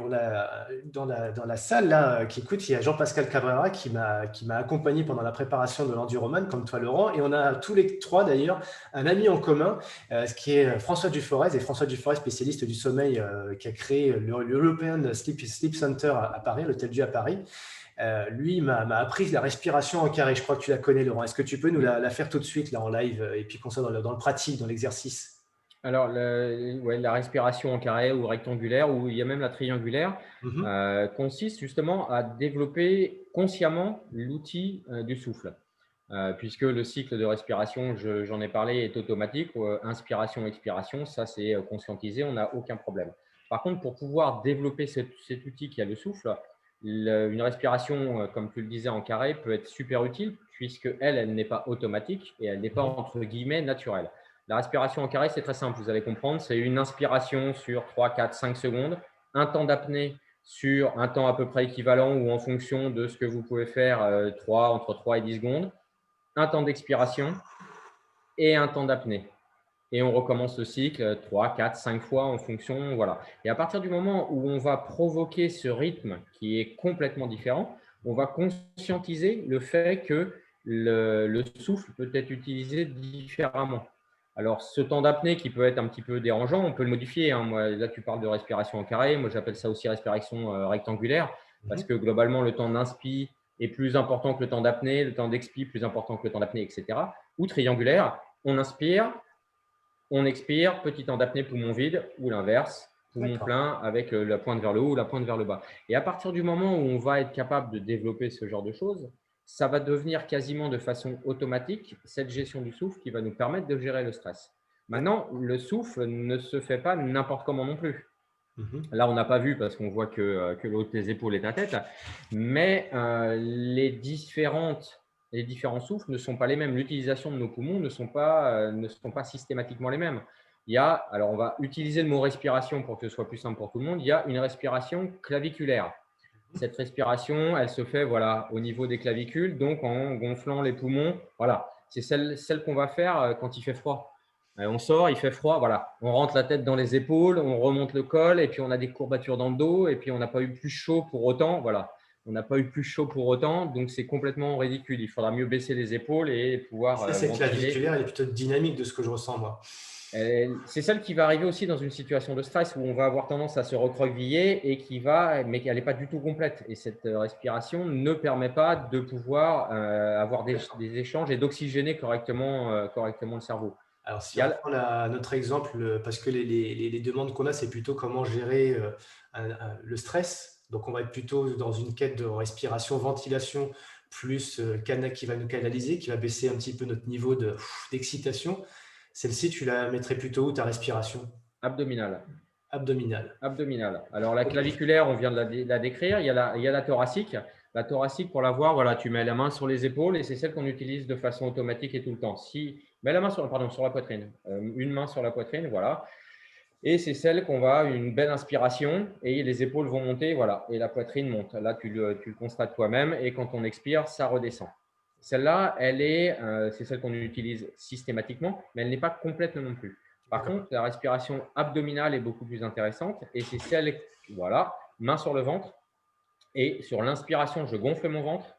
S2: on a dans la salle là qui écoute, il y a Jean-Pascal Cabrera qui m'a accompagné pendant la préparation de l'Enduroman, comme toi Laurent, et on a tous les trois d'ailleurs un ami en commun, ce qui est François Duforez, et François Duforez, spécialiste du sommeil, qui a créé l'European Sleep Center à Paris, l'Hôtel Dieu à Paris. Lui m'a appris la respiration en carré. Je crois que tu la connais, Laurent. Est-ce que tu peux nous la faire tout de suite là en live et puis qu'on soit dans le pratique, dans l'exercice?
S1: Alors, ouais, la respiration en carré ou rectangulaire, ou il y a même la triangulaire, consiste justement à développer consciemment l'outil du souffle. Puisque le cycle de respiration, j'en ai parlé, est automatique. Inspiration, expiration, ça c'est conscientisé, on n'a aucun problème. Par contre, pour pouvoir développer cet outil qui a le souffle, une respiration, comme tu le disais, en carré, peut être super utile, puisque elle n'est pas automatique et elle n'est pas, entre guillemets, naturelle. La respiration en carré, c'est très simple, vous allez comprendre. C'est une inspiration sur 3, 4, 5 secondes, un temps d'apnée sur un temps à peu près équivalent ou en fonction de ce que vous pouvez faire, entre 3 et 10 secondes, un temps d'expiration et un temps d'apnée. Et on recommence le cycle 3, 4, 5 fois en fonction. Voilà. Et à partir du moment où on va provoquer ce rythme qui est complètement différent, on va conscientiser le fait que le souffle peut être utilisé différemment. Alors, ce temps d'apnée qui peut être un petit peu dérangeant, on peut le modifier, hein. Moi, là, tu parles de respiration en carré. Moi, j'appelle ça aussi respiration rectangulaire parce que globalement, le temps d'inspi est plus important que le temps d'apnée, le temps d'expi plus important que le temps d'apnée, etc. Ou triangulaire, on inspire, on expire, petit temps d'apnée, poumon vide, ou l'inverse, poumon plein avec la pointe vers le haut ou la pointe vers le bas. Et à partir du moment où on va être capable de développer ce genre de choses, ça va devenir quasiment de façon automatique cette gestion du souffle qui va nous permettre de gérer le stress. Maintenant, le souffle ne se fait pas n'importe comment non plus. Là, on n'a pas vu parce qu'on voit que le haut des épaules est à tête, mais les différents souffles ne sont pas les mêmes. L'utilisation de nos poumons ne sont pas systématiquement les mêmes. Alors on va utiliser le mot respiration pour que ce soit plus simple pour tout le monde. Il y a une respiration claviculaire. Cette respiration, elle se fait au niveau des clavicules, donc en gonflant les poumons. Voilà, c'est celle qu'on va faire quand il fait froid. On sort, il fait froid, voilà. On rentre la tête dans les épaules, on remonte le col, et puis on a des courbatures dans le dos, et puis on n'a pas eu plus chaud pour autant. Voilà, on n'a pas eu plus chaud pour autant, donc c'est complètement ridicule. Il faudra mieux baisser les épaules et pouvoir
S2: Ça, c'est
S1: ventiler.
S2: claviculaire, elle est plutôt dynamique de ce que je ressens, moi.
S1: C'est celle qui va arriver aussi dans une situation de stress où on va avoir tendance à se recroqueviller mais qu'elle n'est pas du tout complète. Et cette respiration ne permet pas de pouvoir avoir des échanges et d'oxygéner correctement le cerveau.
S2: Alors, si on prend notre exemple, parce que les demandes qu'on a, c'est plutôt comment gérer le stress. Donc, on va être plutôt dans une quête de respiration, ventilation, plus qui va nous canaliser, qui va baisser un petit peu notre niveau d'excitation. Celle-ci, tu la mettrais plutôt où, ta respiration?
S1: Abdominale.
S2: Abdominale.
S1: Alors, la claviculaire, on vient de la décrire. Il y a la thoracique. La thoracique, pour la voir, voilà, tu mets la main sur les épaules et c'est celle qu'on utilise de façon automatique et tout le temps. Si Mets la main sur, pardon, sur la poitrine. Une main sur la poitrine, voilà. Et c'est celle qu'on va, une belle inspiration et les épaules vont monter, voilà. Et la poitrine monte. Là, tu le constates toi-même. Et quand on expire, ça redescend. Celle-là, c'est celle qu'on utilise systématiquement, mais elle n'est pas complète non plus. Par contre, la respiration abdominale est beaucoup plus intéressante et c'est celle, voilà, main sur le ventre. Et sur l'inspiration, je gonfle mon ventre.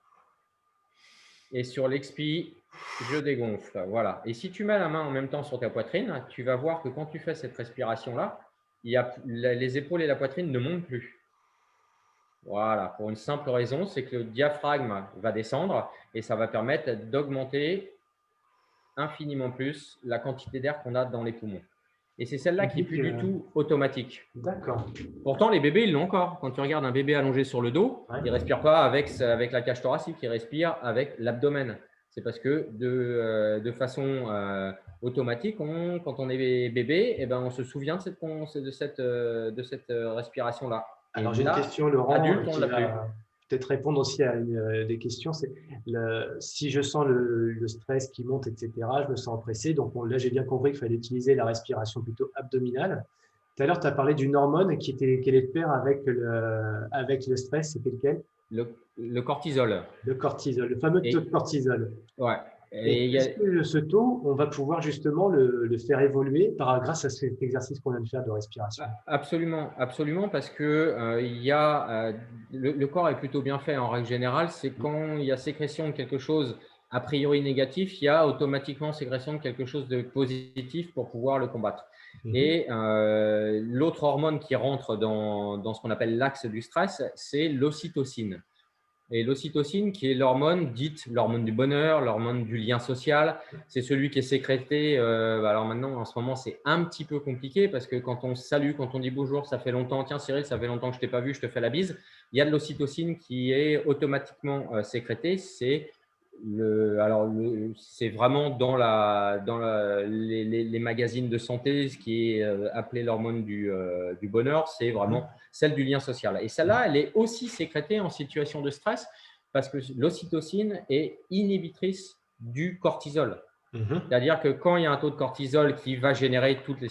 S1: Et sur l'expi, je dégonfle. Voilà. Et si tu mets la main en même temps sur ta poitrine, tu vas voir que quand tu fais cette respiration-là, les épaules et la poitrine ne montent plus. Voilà. Pour une simple raison, c'est que le diaphragme va descendre et ça va permettre d'augmenter infiniment plus la quantité d'air qu'on a dans les poumons. Et c'est celle-là qui n'est plus du tout automatique.
S2: D'accord.
S1: Pourtant, les bébés, ils l'ont encore. Quand tu regardes un bébé allongé sur le dos, il ne respire pas avec la cage thoracique, il respire avec l'abdomen. C'est parce que de façon automatique, quand on est bébé, eh ben, on se souvient de cette respiration-là.
S2: Alors, j'ai une question, Laurent,
S1: adulte, on
S2: qui
S1: l'a plus.
S2: va peut-être répondre aussi à des questions. C'est si je sens le stress qui monte, etc., je me sens pressé. Donc, là, j'ai bien compris qu'il fallait utiliser la respiration plutôt abdominale. Tout à l'heure, tu as parlé d'une hormone qui est de pair avec le stress. C'était lequel?
S1: Le cortisol.
S2: Le cortisol, le fameux taux de cortisol.
S1: Ouais.
S2: Et est-ce que ce taux, on va pouvoir justement le faire évoluer grâce à cet exercice qu'on vient de faire de respiration?
S1: Absolument, absolument, parce que le corps est plutôt bien fait en règle générale. C'est quand il y a sécrétion de quelque chose a priori négatif, il y a automatiquement sécrétion de quelque chose de positif pour pouvoir le combattre. Et l'autre hormone qui rentre dans ce qu'on appelle l'axe du stress, c'est l'ocytocine. Et l'ocytocine, qui est l'hormone dite l'hormone du bonheur, l'hormone du lien social, c'est celui qui est sécrété. Alors maintenant, en ce moment, c'est un petit peu compliqué parce que quand on salue, quand on dit bonjour, ça fait longtemps, tiens Cyril, ça fait longtemps que je ne t'ai pas vu, je te fais la bise. Il y a de l'ocytocine qui est automatiquement sécrétée. C'est vraiment dans les magazines de santé, ce qui est appelé l'hormone du bonheur, c'est vraiment celle du lien social. Et celle-là, elle est aussi sécrétée en situation de stress parce que l'ocytocine est inhibitrice du cortisol. C'est-à-dire que quand il y a un taux de cortisol qui va générer toutes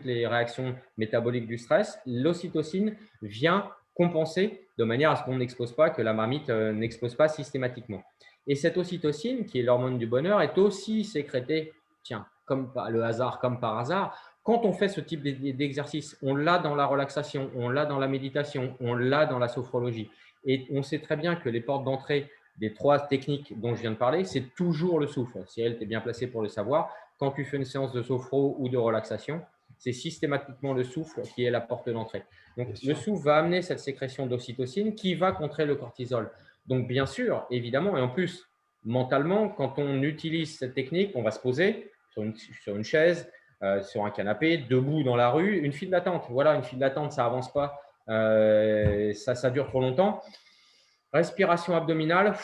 S1: les réactions métaboliques du stress, l'ocytocine vient compenser de manière à ce qu'on n'expose pas, que la marmite n'expose pas systématiquement. Et cette ocytocine, qui est l'hormone du bonheur, est aussi sécrétée, tiens, comme le hasard, comme par hasard, quand on fait ce type d'exercice. On l'a dans la relaxation, on l'a dans la méditation, on l'a dans la sophrologie. Et on sait très bien que les portes d'entrée des 3 techniques dont je viens de parler, c'est toujours le souffle. Cyril, tu es bien placé pour le savoir. Quand tu fais une séance de sophro ou de relaxation, c'est systématiquement le souffle qui est la porte d'entrée. Donc, le souffle va amener cette sécrétion d'ocytocine qui va contrer le cortisol. Donc, bien sûr, évidemment, et en plus, mentalement, quand on utilise cette technique, on va se poser sur une chaise, sur un canapé, debout dans la rue, une file d'attente. Voilà, une file d'attente, ça avance pas, ça dure trop longtemps. Respiration abdominale,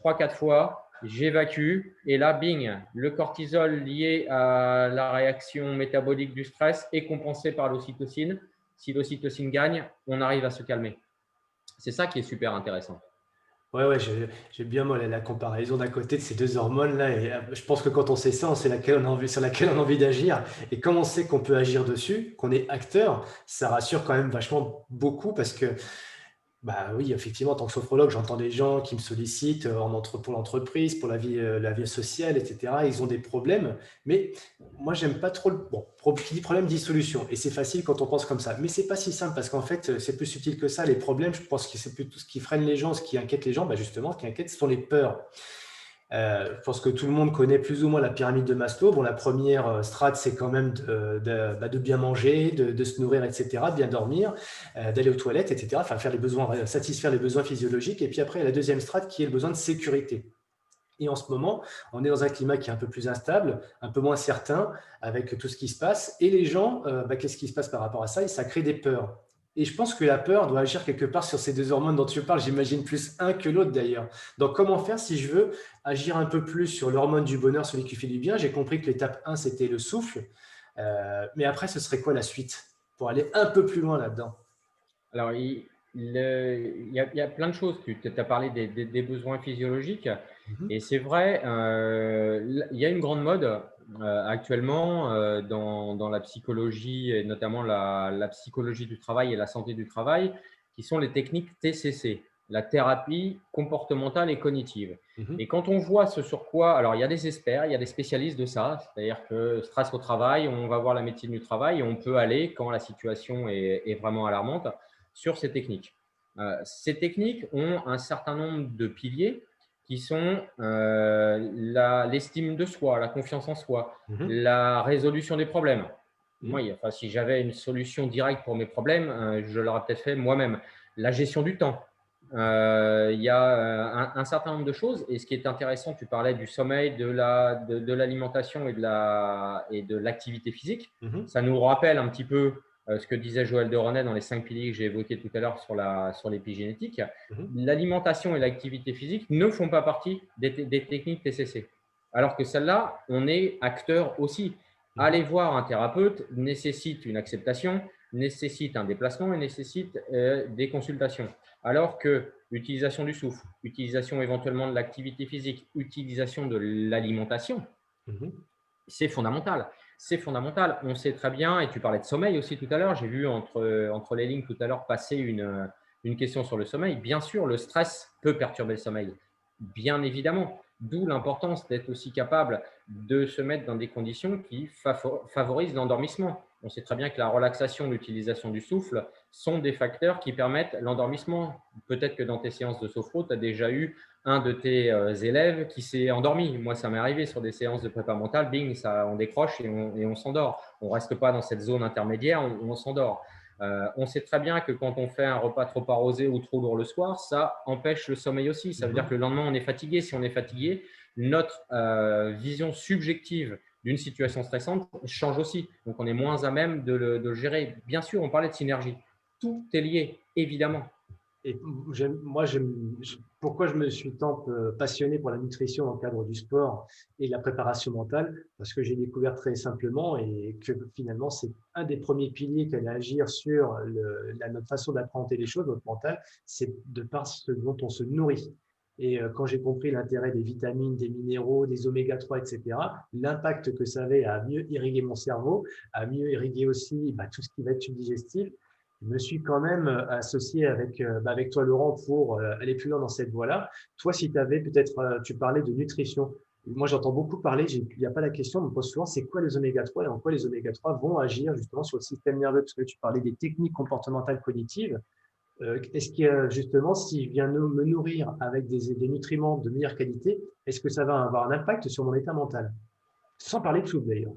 S1: 3-4 fois, j'évacue et là, bing, le cortisol lié à la réaction métabolique du stress est compensé par l'ocytocine. Si l'ocytocine gagne, on arrive à se calmer. C'est ça qui est super intéressant.
S2: Ouais, j'ai bien moi la comparaison d'un côté de ces 2 hormones-là et je pense que quand on sait ça, on sait sur laquelle on a envie d'agir et comme on sait qu'on peut agir dessus, qu'on est acteur, ça rassure quand même vachement beaucoup parce que bah oui, effectivement, en tant que sophrologue, j'entends des gens qui me sollicitent pour l'entreprise, pour la vie sociale, etc. Ils ont des problèmes, mais moi, j'aime pas trop bon, qui dit problème dit solution, et c'est facile quand on pense comme ça. Mais c'est pas si simple parce qu'en fait, c'est plus subtil que ça. Les problèmes, je pense que c'est plutôt ce qui freine les gens, ce qui inquiète les gens. Bah justement, ce qui inquiète, ce sont les peurs. Je pense que tout le monde connaît plus ou moins la pyramide de Maslow. Bon, la première strate, c'est quand même de bien manger, de se nourrir, etc., de bien dormir, d'aller aux toilettes, etc., enfin, satisfaire les besoins physiologiques. Et puis après, il y a la deuxième strate qui est le besoin de sécurité. Et en ce moment, on est dans un climat qui est un peu plus instable, un peu moins certain avec tout ce qui se passe. Et les gens, qu'est-ce qui se passe par rapport à ça? Et ça crée des peurs. Et je pense que la peur doit agir quelque part sur ces 2 hormones dont tu parles. J'imagine plus un que l'autre d'ailleurs. Donc, comment faire si je veux agir un peu plus sur l'hormone du bonheur, celui qui fait du bien? J'ai compris que l'étape 1, c'était le souffle. Mais après, ce serait quoi la suite pour aller un peu plus loin là-dedans?
S1: Alors, il y a plein de choses. Tu as parlé des besoins physiologiques.
S2: Mhm.
S1: Et c'est vrai, il y a une grande mode actuellement dans la psychologie et notamment la psychologie du travail et la santé du travail, qui sont les techniques TCC, la thérapie comportementale et cognitive.
S2: Mhm.
S1: Et quand on voit ce sur quoi, alors il y a des experts, il y a des spécialistes de ça, c'est-à-dire que stress au travail, on va voir la médecine du travail et on peut aller, quand la situation est vraiment alarmante, sur ces techniques. Ces techniques ont un certain nombre de piliers qui sont l'estime de soi, la confiance en soi,
S2: Mhm.
S1: la résolution des problèmes.
S2: Mhm.
S1: Moi, enfin, si j'avais une solution directe pour mes problèmes, je l'aurais peut-être fait moi-même. La gestion du temps. Il y a un certain nombre de choses. Et ce qui est intéressant, tu parlais du sommeil, de l'alimentation et de l'activité physique.
S2: Mhm.
S1: Ça nous rappelle un petit peu ce que disait Joël de Renet dans les 5 piliers que j'ai évoqués tout à l'heure sur l'épigénétique.
S2: Mhm.
S1: L'alimentation et l'activité physique ne font pas partie des techniques TCC. Alors que celle-là, on est acteur aussi.
S2: Mhm.
S1: Aller voir un thérapeute nécessite une acceptation, nécessite un déplacement et nécessite des consultations. Alors que l'utilisation du souffle, utilisation éventuellement de l'activité physique, utilisation de l'alimentation,
S2: Mhm.
S1: c'est fondamental. C'est fondamental. On sait très bien, et tu parlais de sommeil aussi tout à l'heure, j'ai vu entre les lignes tout à l'heure passer une question sur le sommeil. Bien sûr, le stress peut perturber le sommeil, bien évidemment. D'où l'importance d'être aussi capable de se mettre dans des conditions qui favorisent l'endormissement. On sait très bien que la relaxation, l'utilisation du souffle sont des facteurs qui permettent l'endormissement. Peut-être que dans tes séances de sophro, tu as déjà eu un de tes élèves qui s'est endormi. Moi, ça m'est arrivé sur des séances de prépa mentale, bing, ça, on décroche et on s'endort. On ne reste pas dans cette zone intermédiaire, on s'endort. On sait très bien que quand on fait un repas trop arrosé ou trop lourd le soir, ça empêche le sommeil aussi. Ça veut dire que
S2: Mhm.
S1: le lendemain, on est fatigué. Si on est fatigué, notre vision subjective d'une situation stressante change aussi. Donc, on est moins à même de le gérer. Bien sûr, on parlait de synergie. Tout est lié, évidemment.
S2: Et pourquoi je me suis tant passionné pour la nutrition dans le cadre du sport et de la préparation mentale? Parce que j'ai découvert très simplement et que finalement, c'est un des premiers piliers qui allait agir sur notre façon d'appréhender les choses, notre mental, c'est de par ce dont on se nourrit. Et quand j'ai compris l'intérêt des vitamines, des minéraux, des oméga 3, etc., l'impact que ça avait à mieux irriguer mon cerveau, à mieux irriguer aussi tout ce qui va être digestif, je me suis quand même associé avec toi, Laurent, pour aller plus loin dans cette voie-là. Toi, si tu avais peut-être, tu parlais de nutrition. Moi, j'entends beaucoup parler, il n'y a pas la question, on me pose souvent, c'est quoi les oméga 3 et en quoi les oméga 3 vont agir justement sur le système nerveux, parce que tu parlais des techniques comportementales cognitives. Est-ce que justement, si je viens me nourrir avec des nutriments de meilleure qualité, est-ce que ça va avoir un impact sur mon état mental? Sans parler de souffle d'ailleurs.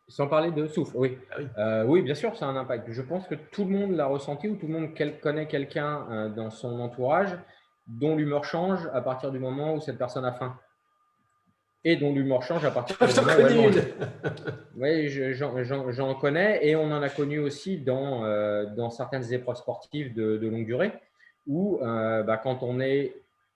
S1: Sans parler de souffle, oui.
S2: Ah oui.
S1: Oui, bien sûr, ça a un impact. Je pense que tout le monde l'a ressenti ou tout le monde connaît quelqu'un dans son entourage dont l'humeur change à partir du moment où cette personne a faim et dont l'humeur change à partir du
S2: J'en
S1: moment où elle
S2: connais une.
S1: mange. Oui, j'en connais et on en a connu aussi dans certaines épreuves sportives de longue durée où quand on n'est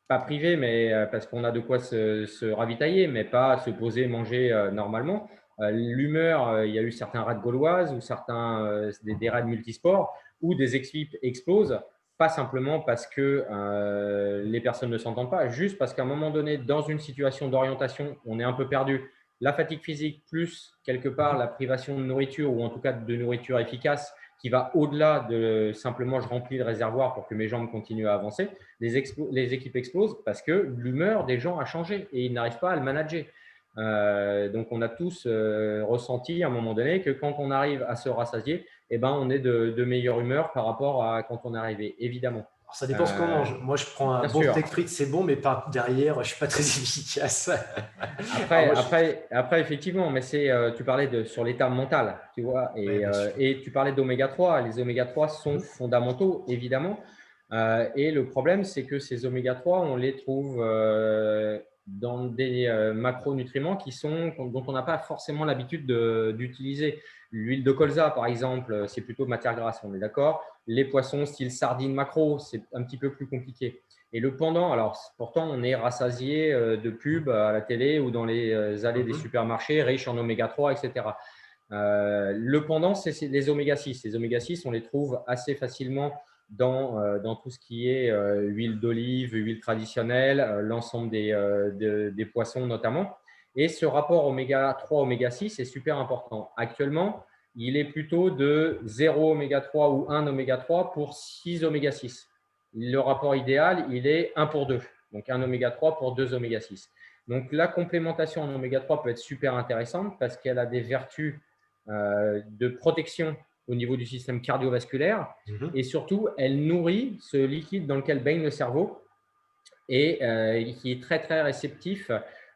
S1: pas privé, mais parce qu'on a de quoi se ravitailler, mais pas se poser, manger normalement. L'humeur, il y a eu certains raids gauloises ou certains des raids multisports où des équipes explosent, pas simplement parce que les personnes ne s'entendent pas, juste parce qu'à un moment donné, dans une situation d'orientation, on est un peu perdu. La fatigue physique plus quelque part la privation de nourriture ou en tout cas de nourriture efficace qui va au-delà de simplement je remplis le réservoir pour que mes jambes continuent à avancer, les équipes explosent parce que l'humeur des gens a changé et ils n'arrivent pas à le manager. Donc on a tous ressenti à un moment donné que quand on arrive à se rassasier, eh ben, on est de meilleure humeur par rapport à quand on est arrivé, évidemment.
S2: Alors, ça dépend ce qu'on
S1: Euh,
S2: mange. Moi, je prends un
S1: Bien
S2: bon
S1: sûr.
S2: steak frites, c'est bon, mais par derrière, je suis pas très efficace. Alors
S1: Après,
S2: moi,
S1: après, après, effectivement, mais tu parlais sur l'état mental, tu vois,
S2: ouais, bien sûr.
S1: et tu parlais d'oméga 3. Les oméga 3 sont
S2: Mhm.
S1: fondamentaux, évidemment. Et le problème, c'est que ces oméga 3, on les trouve dans des macronutriments dont on n'a pas forcément l'habitude d'utiliser. L'huile de colza, par exemple, c'est plutôt matière grasse, on est d'accord. Les poissons style sardines macro, c'est un petit peu plus compliqué. Et le pendant, alors pourtant on est rassasié de pubs à la télé ou dans les allées des
S2: Mhm.
S1: supermarchés riches en oméga 3, etc. Le pendant, c'est les oméga 6. Les oméga 6, on les trouve assez facilement dans tout ce qui est huile d'olive, huile traditionnelle, l'ensemble des poissons notamment. Et ce rapport oméga 3, oméga 6 est super important. Actuellement, il est plutôt de 0 oméga 3 ou 1 oméga 3 pour 6 oméga 6. Le rapport idéal, il est 1 pour 2. Donc, 1 oméga 3 pour 2 oméga 6. Donc, la complémentation en oméga 3 peut être super intéressante parce qu'elle a des vertus de protection au niveau du système cardiovasculaire et surtout, elle nourrit ce liquide dans lequel baigne le cerveau et qui est très, très réceptif.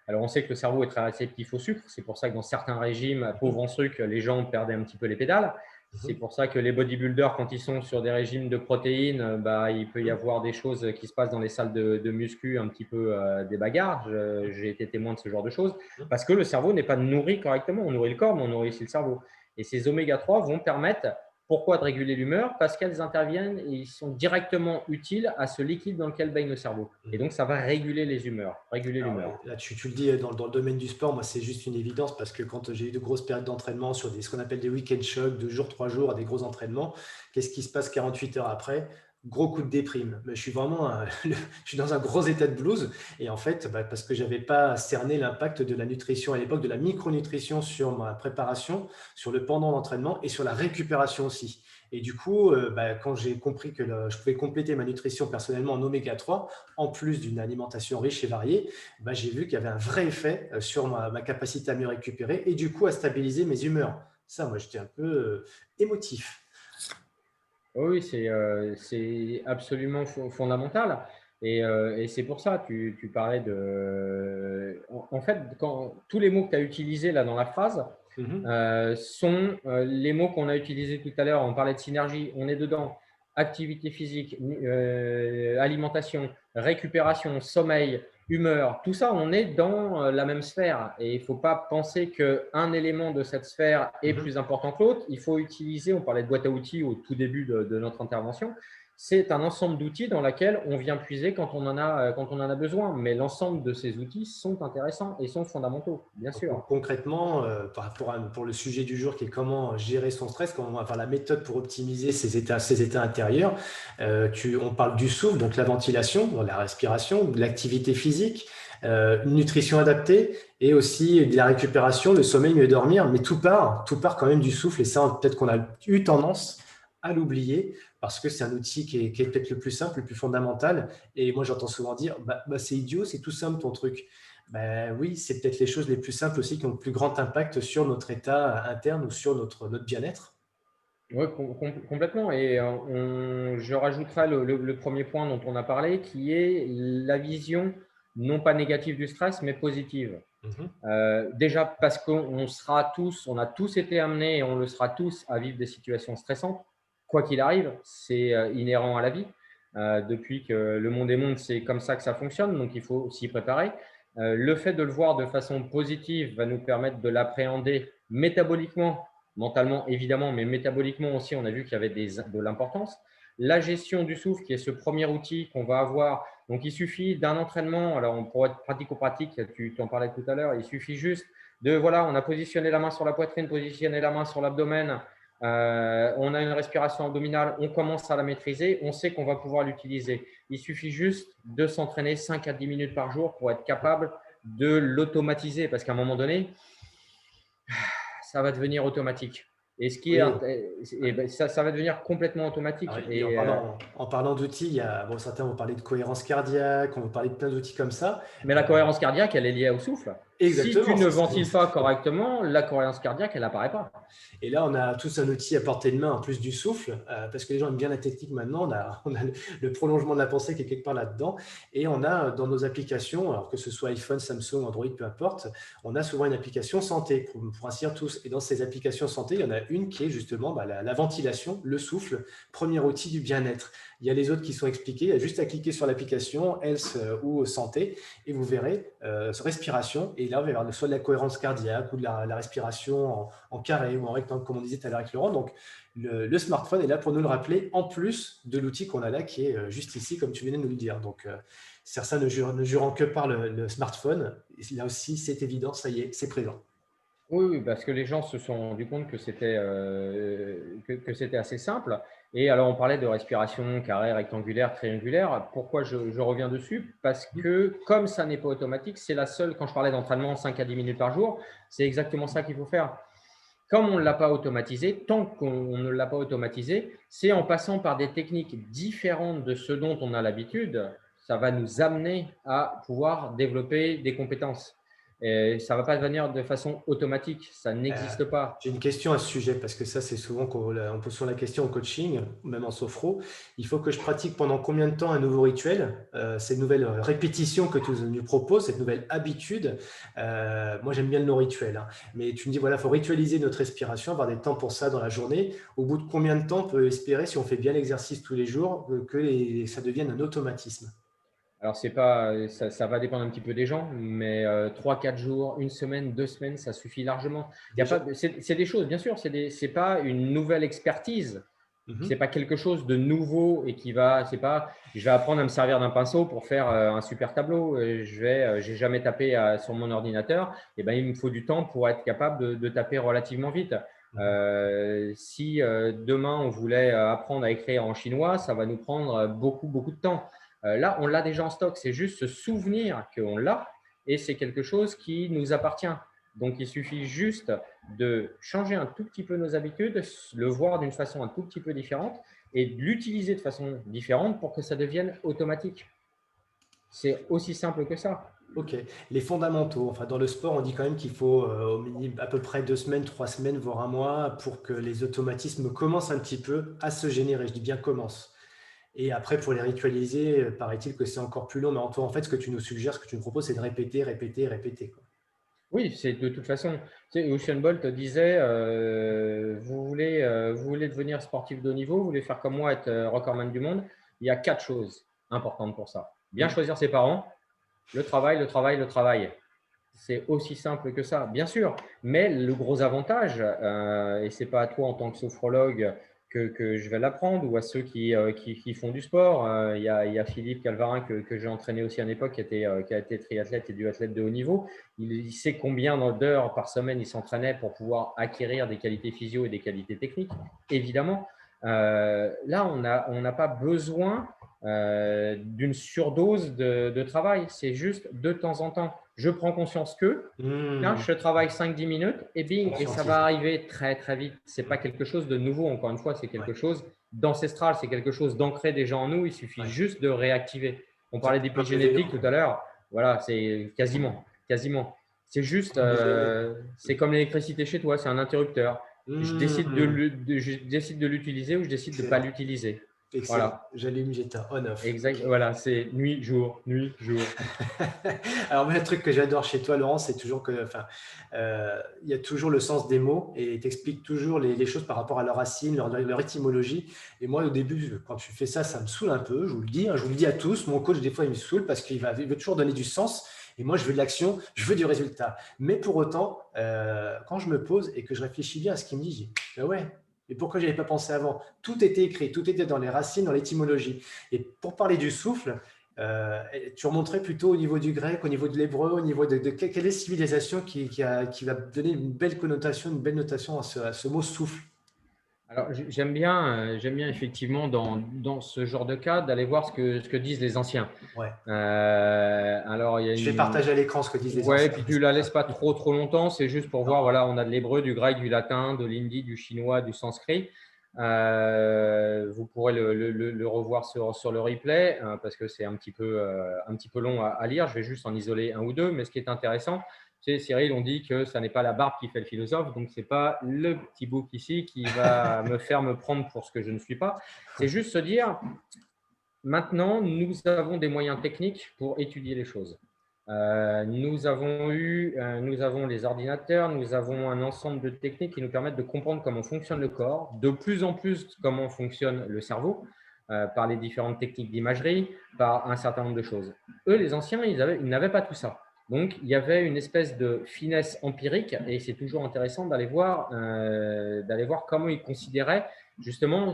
S1: Alors, on sait que le cerveau est très réceptif au sucre. C'est pour ça que dans certains régimes, pauvres en sucre, les gens perdaient un petit peu les pédales. C'est pour ça que les bodybuilders, quand ils sont sur des régimes de protéines, il peut y avoir des choses qui se passent dans les salles de muscu, un petit peu des bagarres. J'ai été témoin de ce genre de choses parce que le cerveau n'est pas nourri correctement. On nourrit le corps, mais on nourrit aussi le cerveau. Et ces oméga 3 vont permettre, pourquoi de réguler l'humeur? Parce qu'elles interviennent et ils sont directement utiles à ce liquide dans lequel baigne le cerveau. Et donc, ça va réguler les humeurs.
S2: Là, tu le dis dans le domaine du sport, moi, c'est juste une évidence parce que quand j'ai eu de grosses périodes d'entraînement sur ce qu'on appelle des week-end shocks, 2 jours, 3 jours à des gros entraînements, qu'est-ce qui se passe 48 heures après? Gros coup de déprime. Mais je suis vraiment je suis dans un gros état de blues. Et en fait, parce que je n'avais pas cerné l'impact de la nutrition à l'époque, de la micronutrition sur ma préparation, sur le pendant d'entraînement et sur la récupération aussi. Et du coup, quand j'ai compris que je pouvais compléter ma nutrition personnellement en oméga 3, en plus d'une alimentation riche et variée, j'ai vu qu'il y avait un vrai effet sur ma capacité à mieux récupérer et du coup à stabiliser mes humeurs. Ça, moi, j'étais un peu émotif.
S1: Oui, c'est absolument fondamental. Et c'est pour ça, tu parlais de… En fait, tous les mots que tu as utilisés là dans la phrase sont les mots qu'on a utilisés tout à l'heure. On parlait de synergie, on est dedans. Activité physique, alimentation, récupération, sommeil, humeur, tout ça, on est dans la même sphère. Et il ne faut pas penser qu'un élément de cette sphère est plus important que l'autre. Il faut utiliser, on parlait de boîte à outils au tout début de notre intervention, c'est un ensemble d'outils dans lequel on vient puiser quand on en a besoin. Mais l'ensemble de ces outils sont intéressants et sont fondamentaux, bien sûr.
S2: Concrètement, pour le sujet du jour qui est comment gérer son stress, comment on va faire la méthode pour optimiser ses états intérieurs, on parle du souffle, donc la ventilation, la respiration, de l'activité physique, une nutrition adaptée et aussi de la récupération, le sommeil, mieux dormir. Mais tout part quand même du souffle et ça, peut-être qu'on a eu tendance à l'oublier parce que c'est un outil qui est peut-être le plus simple, le plus fondamental. Et moi, j'entends souvent dire, c'est idiot, c'est tout simple ton truc. Oui, c'est peut-être les choses les plus simples aussi qui ont le plus grand impact sur notre état interne ou sur notre bien-être.
S1: Oui, complètement. Et je rajouterai le premier point dont on a parlé, qui est la vision non pas négative du stress, mais positive. Déjà parce qu'on a tous été amenés et on le sera tous à vivre des situations stressantes. Quoi qu'il arrive, c'est inhérent à la vie. Depuis que le monde est monde, c'est comme ça que ça fonctionne, donc il faut s'y préparer. Le fait de le voir de façon positive va nous permettre de l'appréhender métaboliquement, mentalement évidemment, mais métaboliquement aussi, on a vu qu'il y avait de l'importance. La gestion du souffle, qui est ce premier outil qu'on va avoir. Donc, il suffit d'un entraînement. Alors, pour être pratico-pratique, tu en parlais tout à l'heure, il suffit juste on a positionné la main sur la poitrine, positionné la main sur l'abdomen. On a une respiration abdominale, on commence à la maîtriser, on sait qu'on va pouvoir l'utiliser. Il suffit juste de s'entraîner 5 à 10 minutes par jour pour être capable de l'automatiser parce qu'à un moment donné, ça va devenir automatique. Et ça va devenir complètement automatique.
S2: En parlant d'outils, certains vont parler de cohérence cardiaque, on va parler de plein d'outils comme ça.
S1: Mais la cohérence cardiaque, elle est liée au souffle.
S2: Exactement.
S1: Si tu ne ventiles pas correctement, la cohérence cardiaque, elle n'apparaît pas.
S2: Et là, on a tous un outil à portée de main en plus du souffle, parce que les gens aiment bien la technique maintenant. On a le prolongement de la pensée qui est quelque part là-dedans. Et on a dans nos applications, alors que ce soit iPhone, Samsung, Android, peu importe, on a souvent une application santé pour ainsi dire tous. Et dans ces applications santé, il y en a une qui est justement la ventilation, le souffle, premier outil du bien-être. Il y a les autres qui sont expliqués. Il y a juste à cliquer sur l'application Health ou Santé et vous verrez respiration. Et là, vous allez avoir soit de la cohérence cardiaque ou de la respiration en carré ou en rectangle, comme on disait tout à l'heure avec Laurent. Donc, le smartphone est là pour nous le rappeler, en plus de l'outil qu'on a là qui est juste ici, comme tu venais de nous le dire. Donc, certains ne jurant que par le smartphone. Là aussi, c'est évident, ça y est, c'est présent.
S1: Oui, oui, parce que les gens se sont rendus compte que c'était assez simple. Et alors, on parlait de respiration carrée, rectangulaire, triangulaire. Pourquoi je reviens dessus? Parce que comme ça n'est pas automatique, c'est la seule, quand je parlais d'entraînement 5 à 10 minutes par jour, c'est exactement ça qu'il faut faire. Comme on ne l'a pas automatisé, tant qu'on ne l'a pas automatisé, c'est en passant par des techniques différentes de ce dont on a l'habitude, ça va nous amener à pouvoir développer des compétences. Et ça ne va pas venir de façon automatique, ça
S2: Euh,
S1: n'existe pas.
S2: j'ai une question à ce sujet parce que ça, c'est souvent qu'on pose souvent la question en coaching, même en sophro. Il faut que je pratique pendant combien de temps un nouveau rituel, cette nouvelle répétition que tu nous proposes, cette nouvelle habitude. Moi, j'aime bien le non-rituel, hein. Mais tu me dis, voilà, il faut ritualiser notre respiration, avoir des temps pour ça dans la journée. Au bout de combien de temps on peut espérer, si on fait bien l'exercice tous les jours, que ça devienne un automatisme?
S1: Alors, c'est pas, ça va dépendre un petit peu des gens, mais 3-4 jours, une semaine, 2 semaines, ça suffit largement. Il y a
S2: Déjà.
S1: pas, c'est des choses, bien sûr, c'est pas une nouvelle expertise. C'est
S2: Mhm.
S1: pas quelque chose de nouveau et c'est pas, je vais apprendre à me servir d'un pinceau pour faire un super tableau. J'ai jamais tapé sur mon ordinateur. Et ben, il me faut du temps pour être capable de taper relativement vite.
S2: Mhm.
S1: Si demain on voulait apprendre à écrire en chinois, ça va nous prendre beaucoup, beaucoup de temps. Là, on l'a déjà en stock. C'est juste se souvenir qu'on l'a et c'est quelque chose qui nous appartient. Donc, il suffit juste de changer un tout petit peu nos habitudes, le voir d'une façon un tout petit peu différente et de l'utiliser de façon différente pour que ça devienne automatique. C'est aussi simple que ça.
S2: Ok, les fondamentaux. Enfin, dans le sport, on dit quand même qu'il faut au minimum à peu près 2 semaines, 3 semaines, voire un mois pour que les automatismes commencent un petit peu à se générer. Je dis bien commencent. Et après, pour les ritualiser, paraît-il que c'est encore plus long. Mais en fait, ce que tu nous suggères, ce que tu nous proposes, c'est de répéter, répéter, répéter, quoi.
S1: Oui, c'est de toute façon. Tu sais, Usain Bolt disait vous voulez devenir sportif de haut niveau, vous voulez faire comme moi, être recordman du monde. Il y a 4 choses importantes pour ça. Bien
S2: Hmm.
S1: choisir ses parents, le travail, le travail, le travail. C'est aussi simple que ça, bien sûr. Mais le gros avantage, et ce n'est pas à toi en tant que sophrologue que je vais l'apprendre, ou à ceux qui font du sport. Il y a Philippe Calvarin que j'ai entraîné aussi à une époque, qui a été triathlète et duathlète de haut niveau. Il sait combien d'heures par semaine il s'entraînait pour pouvoir acquérir des qualités physio et des qualités techniques, évidemment. Là, on n'a pas besoin d'une surdose de travail. C'est juste de temps en temps. Je prends conscience que, tiens,
S2: Hmm.
S1: je travaille 5-10 minutes et bing, et ça va
S2: Conscientiser.
S1: arriver très, très vite. Ce n'est pas quelque chose de nouveau, encore une fois, c'est
S2: Ouais,
S1: quelque chose d'ancestral, c'est quelque chose d'ancré déjà en nous. Il suffit
S2: ouais.
S1: juste de réactiver. On
S2: Ça
S1: parlait
S2: comme le vélo.
S1: d'épigénétique tout à l'heure. Voilà, c'est quasiment, quasiment. C'est juste,
S2: Comme le vélo.
S1: c'est comme l'électricité chez toi, c'est un interrupteur.
S2: Hmm.
S1: Je décide de l'utiliser ou je décide de ne pas
S2: Excellent.
S1: l'utiliser.
S2: Excellent.
S1: Voilà,
S2: J'allume, j'éteins, on-off.
S1: exact. Voilà, c'est nuit, jour, nuit, jour.
S2: Alors, moi, le truc que j'adore chez toi, Laurent, c'est toujours que, enfin, il y a toujours le sens des mots et tu expliques toujours les choses par rapport à leurs racines, leur étymologie. Et moi, au début, quand tu fais ça, ça me saoule un peu. Je vous le dis, hein, je vous le dis à tous. Mon coach, des fois, il me saoule parce il veut toujours donner du sens. Et moi, je veux de l'action, je veux du résultat. Mais pour autant, quand je me pose et que je réfléchis bien à ce qu'il me dit, je dis, ben ouais, mais pourquoi je n'avais pas pensé avant? Tout était écrit, tout était dans les racines, dans l'étymologie. Et pour parler du souffle, tu remonterais plutôt au niveau du grec, au niveau de l'hébreu, au niveau de quelle est la civilisation qui va donner une belle connotation, une belle notation à ce mot souffle.
S1: Alors, j'aime bien effectivement dans ce genre de cas d'aller voir ce que disent les anciens.
S2: Ouais.
S1: Alors, il y a
S2: Je vais
S1: une.
S2: partager à l'écran ce que disent les
S1: Ouais,
S2: anciens.
S1: puis tu la laisses pas trop longtemps, c'est juste pour voir,
S2: Non.
S1: voilà, on a de l'hébreu, du grec, du latin, de l'hindi, du chinois, du sanskrit. Vous pourrez le revoir sur le replay parce que c'est un petit peu long à lire. Je vais juste en isoler un ou deux, mais ce qui est intéressant, c'est Cyril, on dit que ça n'est pas la barbe qui fait le philosophe, donc c'est pas le petit bouc ici qui va me faire me prendre pour ce que je ne suis pas. C'est juste se dire, maintenant, nous avons des moyens techniques pour étudier les choses. Nous avons les ordinateurs, nous avons un ensemble de techniques qui nous permettent de comprendre comment fonctionne le corps, de plus en plus comment fonctionne le cerveau, par les différentes techniques d'imagerie, par un certain nombre de choses. Eux, les anciens, ils n'avaient pas tout ça. Donc, il y avait une espèce de finesse empirique et c'est toujours intéressant d'aller voir comment ils considéraient justement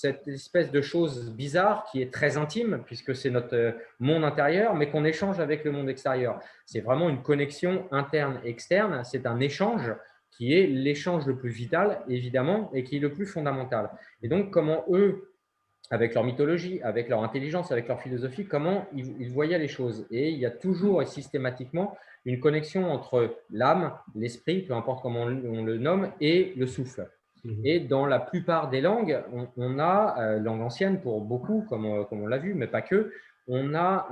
S1: cette espèce de chose bizarre qui est très intime, puisque c'est notre monde intérieur, mais qu'on échange avec le monde extérieur. C'est vraiment une connexion interne-externe, c'est un échange qui est l'échange le plus vital, évidemment, et qui est le plus fondamental. Et donc, comment eux, avec leur mythologie, avec leur intelligence, avec leur philosophie, comment ils voyaient les choses. Et il y a toujours et systématiquement une connexion entre l'âme, l'esprit, peu importe comment on le nomme, et le souffle. Et dans la plupart des langues, on a, langue ancienne pour beaucoup, comme on l'a vu, mais pas que, on a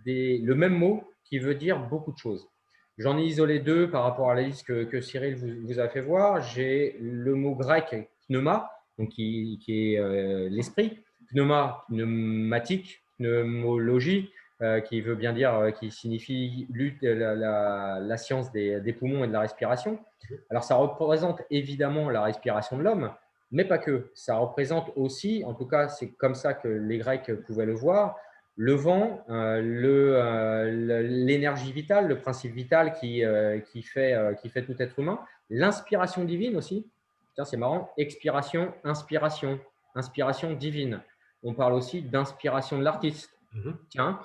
S1: le même mot qui veut dire beaucoup de choses. J'en ai isolé deux par rapport à la liste que Cyril vous a fait voir. J'ai le mot grec pneuma, donc qui est l'esprit, pneuma, pneumatique, pneumologie, qui veut bien dire, qui signifie la science des poumons et de la respiration. Alors, ça représente évidemment la respiration de l'homme, mais pas que. Ça représente aussi, en tout cas, c'est comme ça que les Grecs pouvaient le voir, le vent, l'énergie vitale, le principe vital qui fait tout être humain, l'inspiration divine aussi. Tiens, c'est marrant, expiration, inspiration, inspiration divine. On parle aussi d'inspiration de l'artiste. Tiens,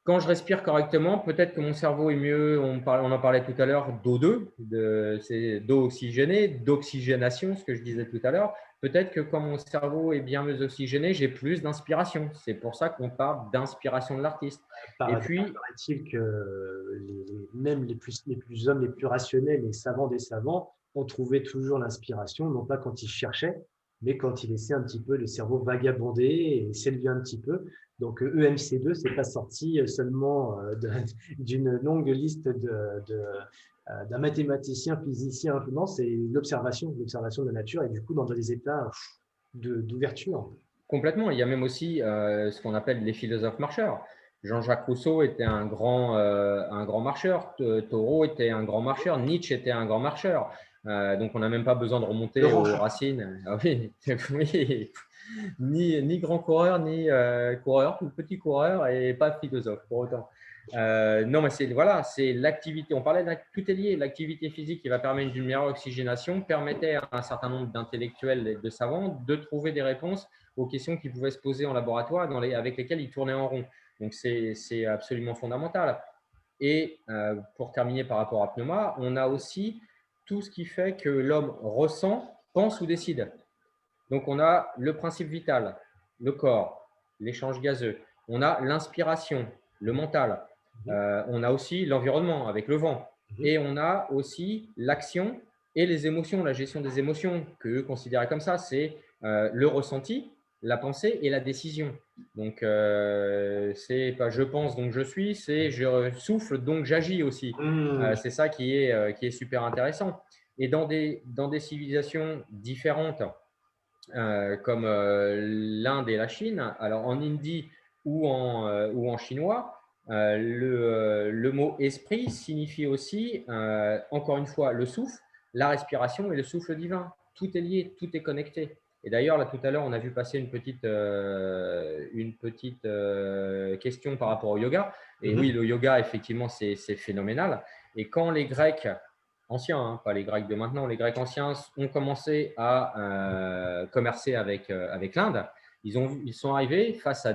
S1: quand je respire correctement, peut-être que mon cerveau est mieux, on en parlait tout à l'heure, d'O2, c'est d'eau oxygénée, d'oxygénation, ce que je disais tout à l'heure. Peut-être que quand mon cerveau est bien mieux oxygéné, j'ai plus d'inspiration. C'est pour ça qu'on parle d'inspiration de l'artiste.
S2: Et puis, paraît-il que même les plus hommes, les plus rationnels, les savants des savants, ont trouvé toujours l'inspiration, non pas quand ils cherchaient, mais quand ils laissaient un petit peu le cerveau vagabonder et s'élever un petit peu. Donc, EMC2, ce n'est pas sorti seulement d'une longue liste d'un mathématicien, physicien. Non, c'est l'observation de la nature et du coup, dans des états d'ouverture.
S1: Complètement. Il y a même aussi ce qu'on appelle les philosophes marcheurs. Jean-Jacques Rousseau était un grand marcheur, Thoreau était un grand marcheur, Nietzsche était un grand marcheur. Donc, on n'a même pas besoin de remonter aux racines. Ah oui, oui. Ni grand coureur, ni coureur, tout petit coureur et pas philosophe pour autant. Non, mais c'est l'activité. On parlait tout est lié. L'activité physique qui va permettre une meilleure oxygénation permettait à un certain nombre d'intellectuels et de savants de trouver des réponses aux questions qui pouvaient se poser en laboratoire avec lesquelles ils tournaient en rond. Donc, c'est absolument fondamental. Et pour terminer par rapport à Pneuma, on a aussi tout ce qui fait que l'homme ressent, pense ou décide. Donc, on a le principe vital, le corps, l'échange gazeux. On a l'inspiration, le mental. On a aussi l'environnement avec le vent. Et on a aussi l'action et les émotions, la gestion des émotions, qu'eux considéraient comme ça. C'est le ressenti, la pensée et la décision. Donc, c'est pas je pense donc je suis, c'est je souffle donc j'agis aussi. C'est ça qui est super intéressant. Et dans des civilisations différentes, comme l'Inde et la Chine, alors en hindi ou en chinois, le mot esprit signifie aussi, encore une fois, le souffle, la respiration et le souffle divin. Tout est lié, tout est connecté. Et d'ailleurs, là, tout à l'heure, on a vu passer une petite question par rapport au yoga. Et oui, le yoga, effectivement, c'est phénoménal. Et quand les Grecs anciens, hein, pas les Grecs de maintenant, les Grecs anciens ont commencé à commercer avec l'Inde, ils sont arrivés face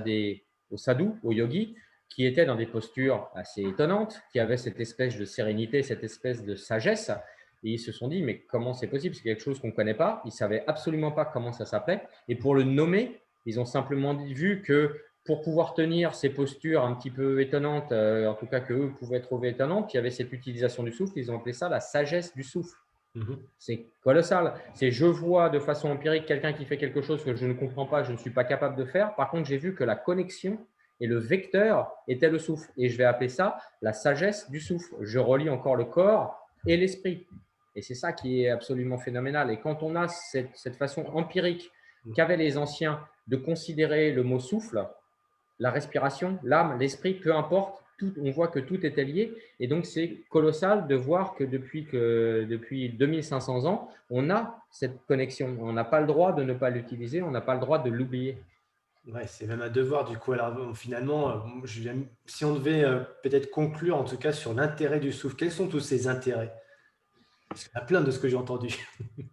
S1: aux sadhus, aux yogis, qui étaient dans des postures assez étonnantes, qui avaient cette espèce de sérénité, cette espèce de sagesse. Et ils se sont dit, mais comment c'est possible? C'est quelque chose qu'on ne connaît pas. Ils ne savaient absolument pas comment ça s'appelait. Et pour le nommer, ils ont simplement vu que pour pouvoir tenir ces postures un petit peu étonnantes, en tout cas qu'eux pouvaient trouver étonnantes, il y avait cette utilisation du souffle. Ils ont appelé ça la sagesse du souffle. C'est colossal. C'est je vois de façon empirique quelqu'un qui fait quelque chose que je ne comprends pas, je ne suis pas capable de faire. Par contre, j'ai vu que la connexion et le vecteur était le souffle. Et je vais appeler ça la sagesse du souffle. Je relie encore le corps et l'esprit. Et c'est ça qui est absolument phénoménal. Et quand on a cette façon empirique qu'avaient les anciens de considérer le mot souffle, la respiration, l'âme, l'esprit, peu importe, on voit que tout était lié. Et donc, c'est colossal de voir que depuis 2500 ans, on a cette connexion. On n'a pas le droit de ne pas l'utiliser, on n'a pas le droit de l'oublier.
S2: Ouais, c'est même un devoir du coup. Alors finalement, si on devait peut-être conclure en tout cas sur l'intérêt du souffle, quels sont tous ces intérêts? Parce qu'il y en a plein de ce que j'ai entendu.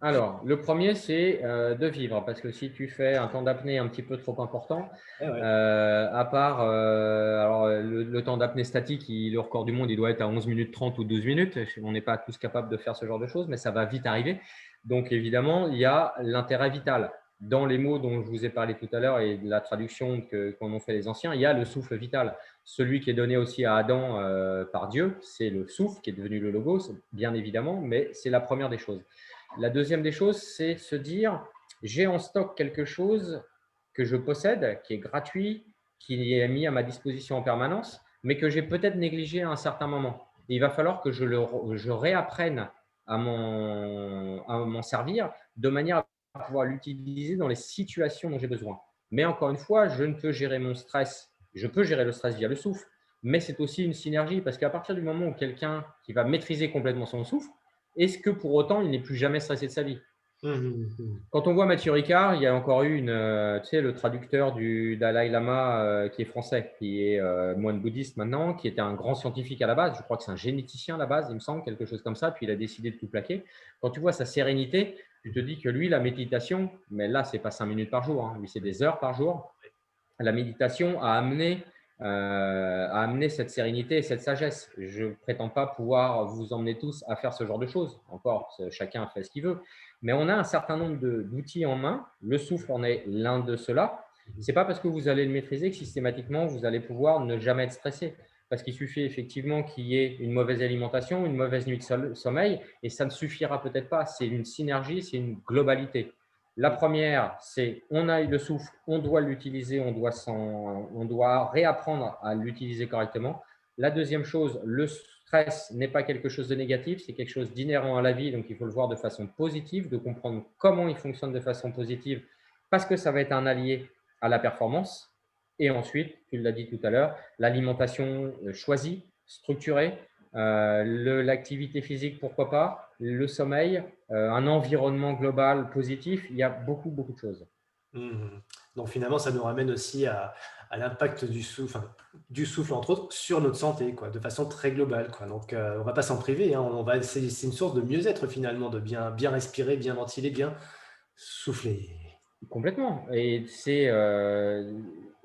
S1: Alors, le premier, c'est de vivre, parce que si tu fais un temps d'apnée un petit peu trop important,
S2: Ouais, ouais.
S1: à part alors, le temps d'apnée statique, le record du monde, il doit être à 11 minutes 30 ou 12 minutes. On n'est pas tous capables de faire ce genre de choses, mais ça va vite arriver. Donc, évidemment, il y a l'intérêt vital. Dans les mots dont je vous ai parlé tout à l'heure et de la traduction qu'en ont fait les anciens, il y a le souffle vital. Celui qui est donné aussi à Adam par Dieu, c'est le souffle qui est devenu le logos, bien évidemment, mais c'est la première des choses. La deuxième des choses, c'est se dire, j'ai en stock quelque chose que je possède, qui est gratuit, qui est mis à ma disposition en permanence, mais que j'ai peut-être négligé à un certain moment. Et il va falloir que je réapprenne à m'en servir de manière à pouvoir l'utiliser dans les situations dont j'ai besoin. Mais encore une fois, je ne peux gérer mon stress. Je peux gérer le stress via le souffle, mais c'est aussi une synergie parce qu'à partir du moment où quelqu'un qui va maîtriser complètement son souffle, est-ce que pour autant il n'est plus jamais stressé de sa vie?
S2: Mhm.
S1: Quand on voit Mathieu Ricard, il y a encore eu tu sais, le traducteur du Dalai Lama qui est français, qui est moine bouddhiste maintenant, qui était un grand scientifique à la base. Je crois que c'est un généticien à la base, il me semble, quelque chose comme ça. Puis il a décidé de tout plaquer. Quand tu vois sa sérénité, tu te dis que lui, la méditation, mais là, c'est pas 5 minutes par jour, hein, lui, c'est des heures par jour. La méditation a amené cette sérénité et cette sagesse. Je ne prétends pas pouvoir vous emmener tous à faire ce genre de choses. Encore, chacun fait ce qu'il veut. Mais on a un certain nombre d'outils en main. Le souffle en est l'un de ceux-là. Ce n'est pas parce que vous allez le maîtriser que systématiquement, vous allez pouvoir ne jamais être stressé. Parce qu'il suffit effectivement qu'il y ait une mauvaise alimentation, une mauvaise nuit de sommeil, et ça ne suffira peut-être pas. C'est une synergie, c'est une globalité. La première, c'est on a le souffle, on doit l'utiliser, on doit réapprendre à l'utiliser correctement. La deuxième chose, le stress n'est pas quelque chose de négatif, c'est quelque chose d'inhérent à la vie, donc il faut le voir de façon positive, de comprendre comment il fonctionne de façon positive, parce que ça va être un allié à la performance. Et ensuite, tu l'as dit tout à l'heure, l'alimentation choisie, structurée, l'activité physique, pourquoi pas, le sommeil, un environnement global positif, il y a beaucoup, beaucoup de choses.
S2: Mhm. Donc finalement, ça nous ramène aussi à l'impact du souffle, entre autres, sur notre santé, quoi, de façon très globale, quoi. Donc on va pas s'en priver, hein, c'est une source de mieux-être finalement, de bien respirer, bien ventiler, bien souffler.
S1: Complètement. Et c'est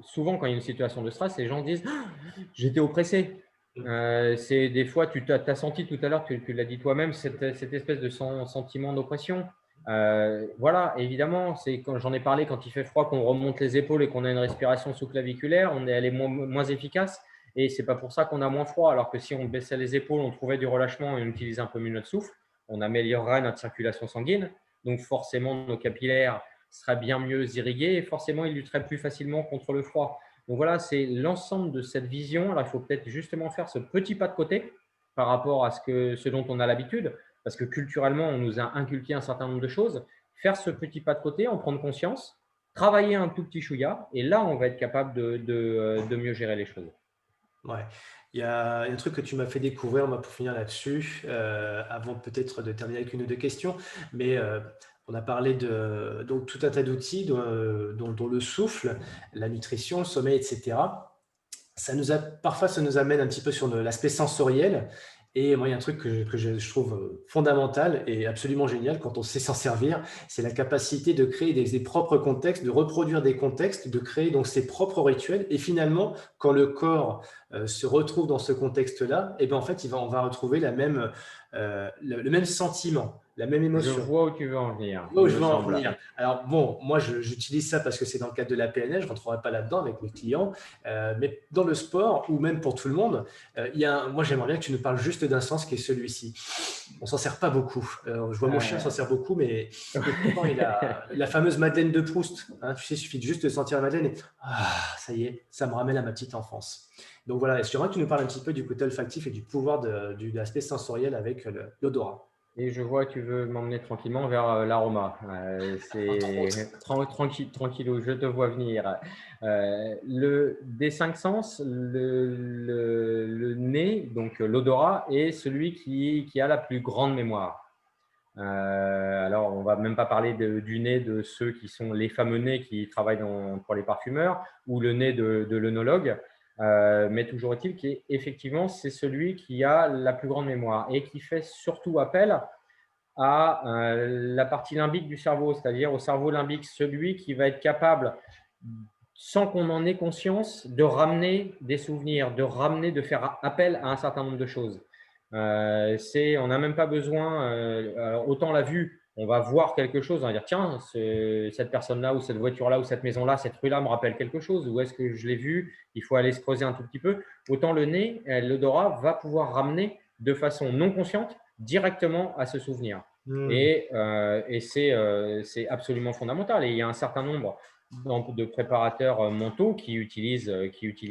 S1: souvent quand il y a une situation de stress, les gens disent «Ah, j'étais oppressé». C'est des fois, tu as senti tout à l'heure, tu l'as dit toi-même, cette espèce de sentiment d'oppression. Voilà, évidemment, c'est quand j'en ai parlé quand il fait froid, qu'on remonte les épaules et qu'on a une respiration sous-claviculaire, elle est moins efficace. Et c'est pas pour ça qu'on a moins froid. Alors que si on baissait les épaules, on trouvait du relâchement et on utilisait un peu mieux notre souffle, on améliorerait notre circulation sanguine. Donc forcément, nos capillaires seraient bien mieux irrigués et forcément, ils lutteraient plus facilement contre le froid. Donc voilà, c'est l'ensemble de cette vision. Alors, il faut peut-être justement faire ce petit pas de côté par rapport à ce dont on a l'habitude, parce que culturellement, on nous a inculqué un certain nombre de choses. Faire ce petit pas de côté, en prendre conscience, travailler un tout petit chouïa, et là, on va être capable de mieux gérer les choses.
S2: Ouais. Il y a un truc que tu m'as fait découvrir, moi, pour finir là-dessus, avant peut-être de terminer avec une ou deux questions, mais on a parlé de donc tout un tas d'outils, dont le souffle, la nutrition, le sommeil, etc. Parfois, ça nous amène un petit peu sur l'aspect sensoriel. Et moi, il y a un truc que je trouve fondamental et absolument génial quand on sait s'en servir, c'est la capacité de créer des propres contextes, de reproduire des contextes, de créer donc ses propres rituels. Et finalement, quand le corps se retrouve dans ce contexte-là, et ben en fait, on va retrouver le même sentiment, la même
S1: Je
S2: émotion.
S1: vois où tu veux en venir,
S2: Là où
S1: il
S2: je
S1: me
S2: veux en
S1: semble.
S2: venir. Alors bon, moi j'utilise ça parce que c'est dans le cadre de la PNL, je ne rentrerai pas là-dedans avec mes clients, mais dans le sport ou même pour tout le monde, moi j'aimerais bien que tu nous parles juste d'un sens qui est celui-ci. On s'en sert pas beaucoup. Je vois mon chien s'en
S1: Euh,
S2: sert beaucoup, mais et pourtant il a la fameuse Madeleine de Proust. Hein, tu sais, il suffit juste de sentir la Madeleine et ça y est, ça me ramène à ma petite enfance. Donc voilà, j'aimerais que tu nous parles un petit peu du côté olfactif et du pouvoir de l'aspect sensoriel avec l'odorat.
S1: Et je vois que tu veux m'emmener tranquillement vers l'aroma.
S2: Entre autres.
S1: C'est tranquille, tranquillou, je te vois venir. Des cinq sens, le nez, donc l'odorat, est celui qui a la plus grande mémoire. Alors, on va même pas parler du nez de ceux qui sont les fameux nez qui travaillent pour les parfumeurs ou le nez de l'œnologue. Mais toujours est-il qu'effectivement, c'est celui qui a la plus grande mémoire et qui fait surtout appel à la partie limbique du cerveau, c'est-à-dire au cerveau limbique, celui qui va être capable, sans qu'on en ait conscience, de ramener des souvenirs, de faire appel à un certain nombre de choses. On n'a même pas besoin, alors autant la vue, on va voir quelque chose, on va dire tiens, cette personne-là ou cette voiture-là ou cette maison-là, cette rue-là me rappelle quelque chose, où est-ce que je l'ai vue, il faut aller se creuser un tout petit peu. Autant le nez, l'odorat va pouvoir ramener de façon non consciente directement à ce souvenir.
S2: Hmm.
S1: Et c'est absolument fondamental. Et il y a un certain nombre de préparateurs mentaux qui utilisent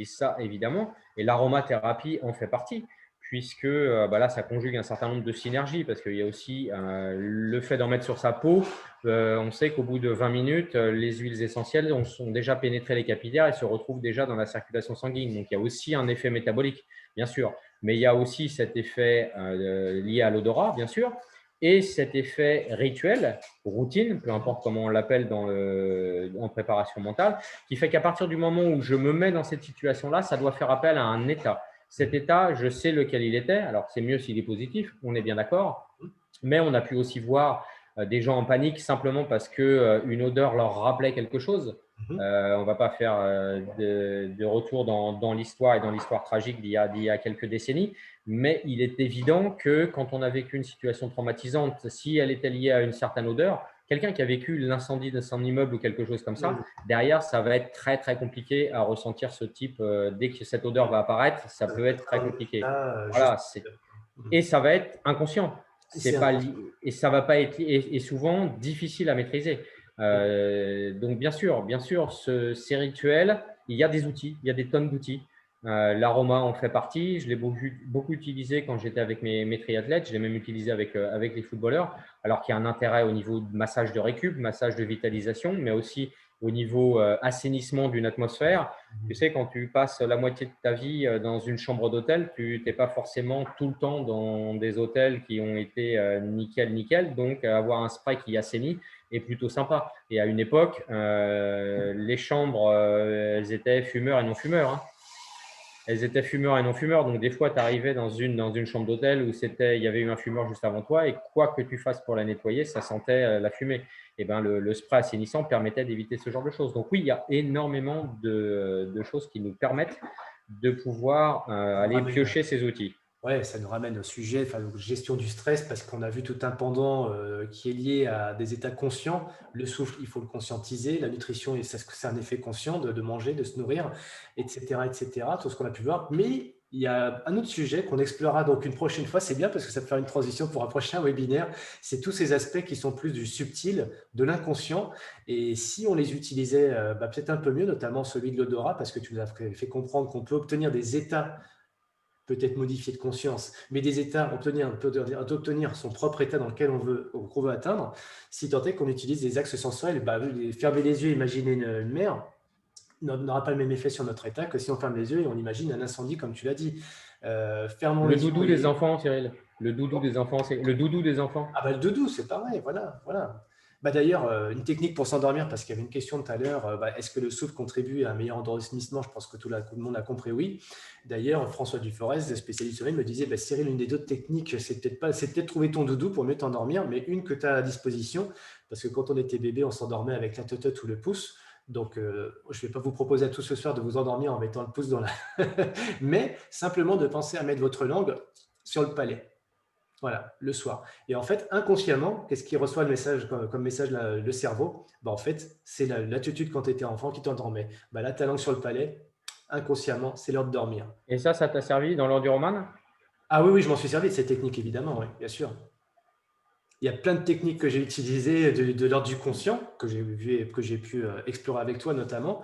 S1: ça évidemment. Et l'aromathérapie en fait partie, puisque là, ça conjugue un certain nombre de synergies, parce qu'il y a aussi le fait d'en mettre sur sa peau. On sait qu'au bout de 20 minutes, les huiles essentielles ont déjà pénétré les capillaires et se retrouvent déjà dans la circulation sanguine. Donc, il y a aussi un effet métabolique, bien sûr. Mais il y a aussi cet effet lié à l'odorat, bien sûr, et cet effet rituel, routine, peu importe comment on l'appelle en préparation mentale, qui fait qu'à partir du moment où je me mets dans cette situation-là, ça doit faire appel à un état. Cet état, je sais lequel il était. Alors, c'est mieux s'il est positif, on est bien d'accord. Mais on a pu aussi voir des gens en panique simplement parce qu'une odeur leur rappelait quelque chose. On ne va pas faire de retour dans l'histoire et dans l'histoire tragique d'il y a quelques décennies, mais il est évident que quand on a vécu une situation traumatisante, si elle était liée à une certaine odeur, quelqu'un qui a vécu l'incendie de son immeuble ou quelque chose comme ça, derrière, ça va être très, très compliqué à ressentir ce type. Dès que cette odeur va apparaître, ça peut être très compliqué. Voilà, et ça va être inconscient.
S2: C'est
S1: Pas
S2: important.
S1: et ça va pas être et souvent difficile à maîtriser. Donc bien sûr, ces rituels, il y a des outils, il y a des tonnes d'outils. L'aroma en fait partie. Je l'ai beaucoup utilisé quand j'étais avec mes triathlètes. Je l'ai même utilisé avec les footballeurs, alors qu'il y a un intérêt au niveau de massage de récup, massage de vitalisation, mais aussi au niveau assainissement d'une atmosphère. Tu sais, quand tu passes la moitié de ta vie dans une chambre d'hôtel, tu n'es pas forcément tout le temps dans des hôtels qui ont été nickel. Donc, avoir un spray qui assainit est plutôt sympa. Et à une époque, les chambres, elles étaient fumeurs et non fumeurs, hein. Elles étaient fumeurs et non fumeurs. Donc, des fois, tu arrivais dans une chambre d'hôtel où il y avait eu un fumeur juste avant toi, et quoi que tu fasses pour la nettoyer, ça sentait la fumée. Et ben, le spray assainissant permettait d'éviter ce genre de choses. Donc, oui, il y a énormément de choses qui nous permettent de pouvoir aller piocher ces outils.
S2: Ouais, ça nous ramène au sujet, enfin, donc, gestion du stress, parce qu'on a vu tout un pendant qui est lié à des états conscients. Le souffle, il faut le conscientiser. La nutrition, et c'est un effet conscient de manger, de se nourrir, etc., etc., tout ce qu'on a pu voir. Mais il y a un autre sujet qu'on explorera donc une prochaine fois. C'est bien parce que ça peut faire une transition pour un prochain webinaire. C'est tous ces aspects qui sont plus du subtil, de l'inconscient. Et si on les utilisait peut-être un peu mieux, notamment celui de l'odorat, parce que tu nous as fait comprendre qu'on peut obtenir des états peut-être modifié de conscience, mais des états, d'obtenir son propre état dans lequel qu'on veut atteindre, si tant est qu'on utilise des axes sensoriels. Fermer les yeux, imaginer une mer, n'aura pas le même effet sur notre état que si on ferme les yeux et on imagine un incendie, comme tu l'as dit. Fermons
S1: Le
S2: les yeux
S1: doudou des
S2: et…
S1: enfants, Cyril. Le doudou des enfants, c'est le doudou des enfants.
S2: Ah bah, le doudou, c'est pareil, voilà, voilà. D'ailleurs, une technique pour s'endormir, parce qu'il y avait une question tout à l'heure, est-ce que le souffle contribue à un meilleur endormissement? Je pense que tout le monde a compris oui. D'ailleurs, François Duforez, spécialiste sommeil, me disait, Cyril, une des autres techniques, c'est peut-être trouver ton doudou pour mieux t'endormir, mais une que tu as à disposition, parce que quand on était bébé, on s'endormait avec la totote ou le pouce. Donc, je ne vais pas vous proposer à tous ce soir de vous endormir en mettant le pouce dans la… mais simplement de penser à mettre votre langue sur le palais. Voilà, le soir. Et en fait, inconsciemment, qu'est-ce qui reçoit le message comme message le cerveau? En fait, c'est l'attitude quand tu étais enfant qui t'endormait. Là, ta langue sur le palais, inconsciemment, c'est l'heure de dormir.
S1: Et ça t'a servi dans l'enduroman?
S2: Ah oui, oui, je m'en suis servi de cette technique, évidemment, oui, bien sûr. Il y a plein de techniques que j'ai utilisées de l'ordre du conscient, que j'ai vu et que j'ai pu explorer avec toi notamment,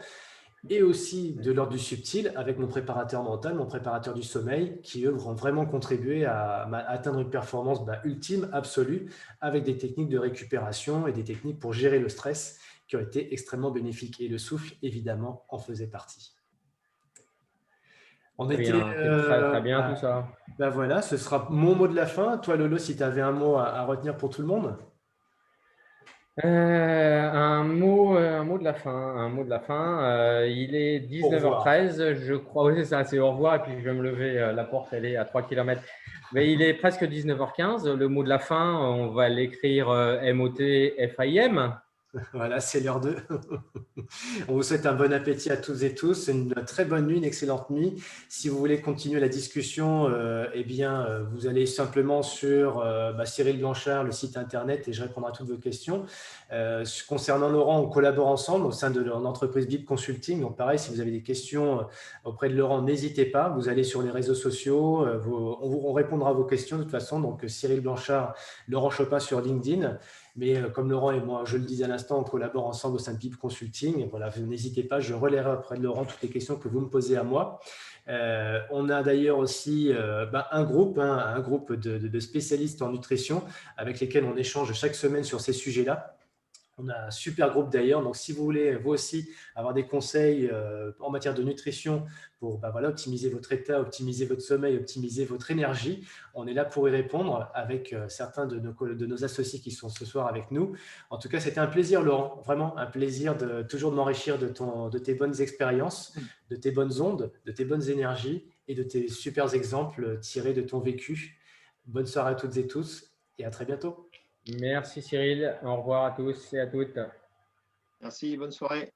S2: et aussi de l'ordre du subtil avec mon préparateur mental, mon préparateur du sommeil, qui eux vont vraiment contribuer à atteindre une performance ultime, absolue, avec des techniques de récupération et des techniques pour gérer le stress qui ont été extrêmement bénéfiques. Et le souffle, évidemment, en faisait partie. On
S1: Très
S2: était…
S1: bien, c'est très très bien tout ça.
S2: voilà, ce sera mon mot de la fin. Toi, Lolo, si tu avais un mot à retenir pour tout le monde.
S1: Un mot de la fin. Un mot de la fin. Il est
S2: Au revoir.
S1: 19h13, je crois. Oui, c'est ça, c'est au revoir. Et puis, je vais me lever. La porte, elle est à 3 kilomètres. Mais il est presque 19h15. Le mot de la fin, on va l'écrire MOTFIM.
S2: Voilà, c'est l'heure 2. On vous souhaite un bon appétit à toutes et tous, une très bonne nuit, une excellente nuit. Si vous voulez continuer la discussion, eh bien, vous allez simplement sur Cyril Blanchard, le site internet, et je répondrai à toutes vos questions. Concernant Laurent, on collabore ensemble au sein de l'entreprise BIP Consulting. Donc pareil, si vous avez des questions auprès de Laurent, n'hésitez pas. Vous allez sur les réseaux sociaux, on répondra à vos questions de toute façon. Donc Cyril Blanchard, Laurent Chopin sur LinkedIn. Mais comme Laurent et moi, je le disais à l'instant, on collabore ensemble au sein de BIP Consulting. Et voilà, n'hésitez pas, je relayerai auprès de Laurent toutes les questions que vous me posez à moi. On a d'ailleurs aussi un groupe, un groupe de spécialistes en nutrition avec lesquels on échange chaque semaine sur ces sujets-là. On a un super groupe d'ailleurs, donc si vous voulez vous aussi avoir des conseils en matière de nutrition pour optimiser votre état, optimiser votre sommeil, optimiser votre énergie, on est là pour y répondre avec certains de nos associés qui sont ce soir avec nous. En tout cas, c'était un plaisir Laurent, vraiment un plaisir de toujours de m'enrichir de tes bonnes expériences, de tes bonnes ondes, de tes bonnes énergies et de tes super exemples tirés de ton vécu. Bonne soirée à toutes et tous et à très bientôt.
S1: Merci Cyril. Au revoir à tous et à toutes.
S3: Merci, bonne soirée.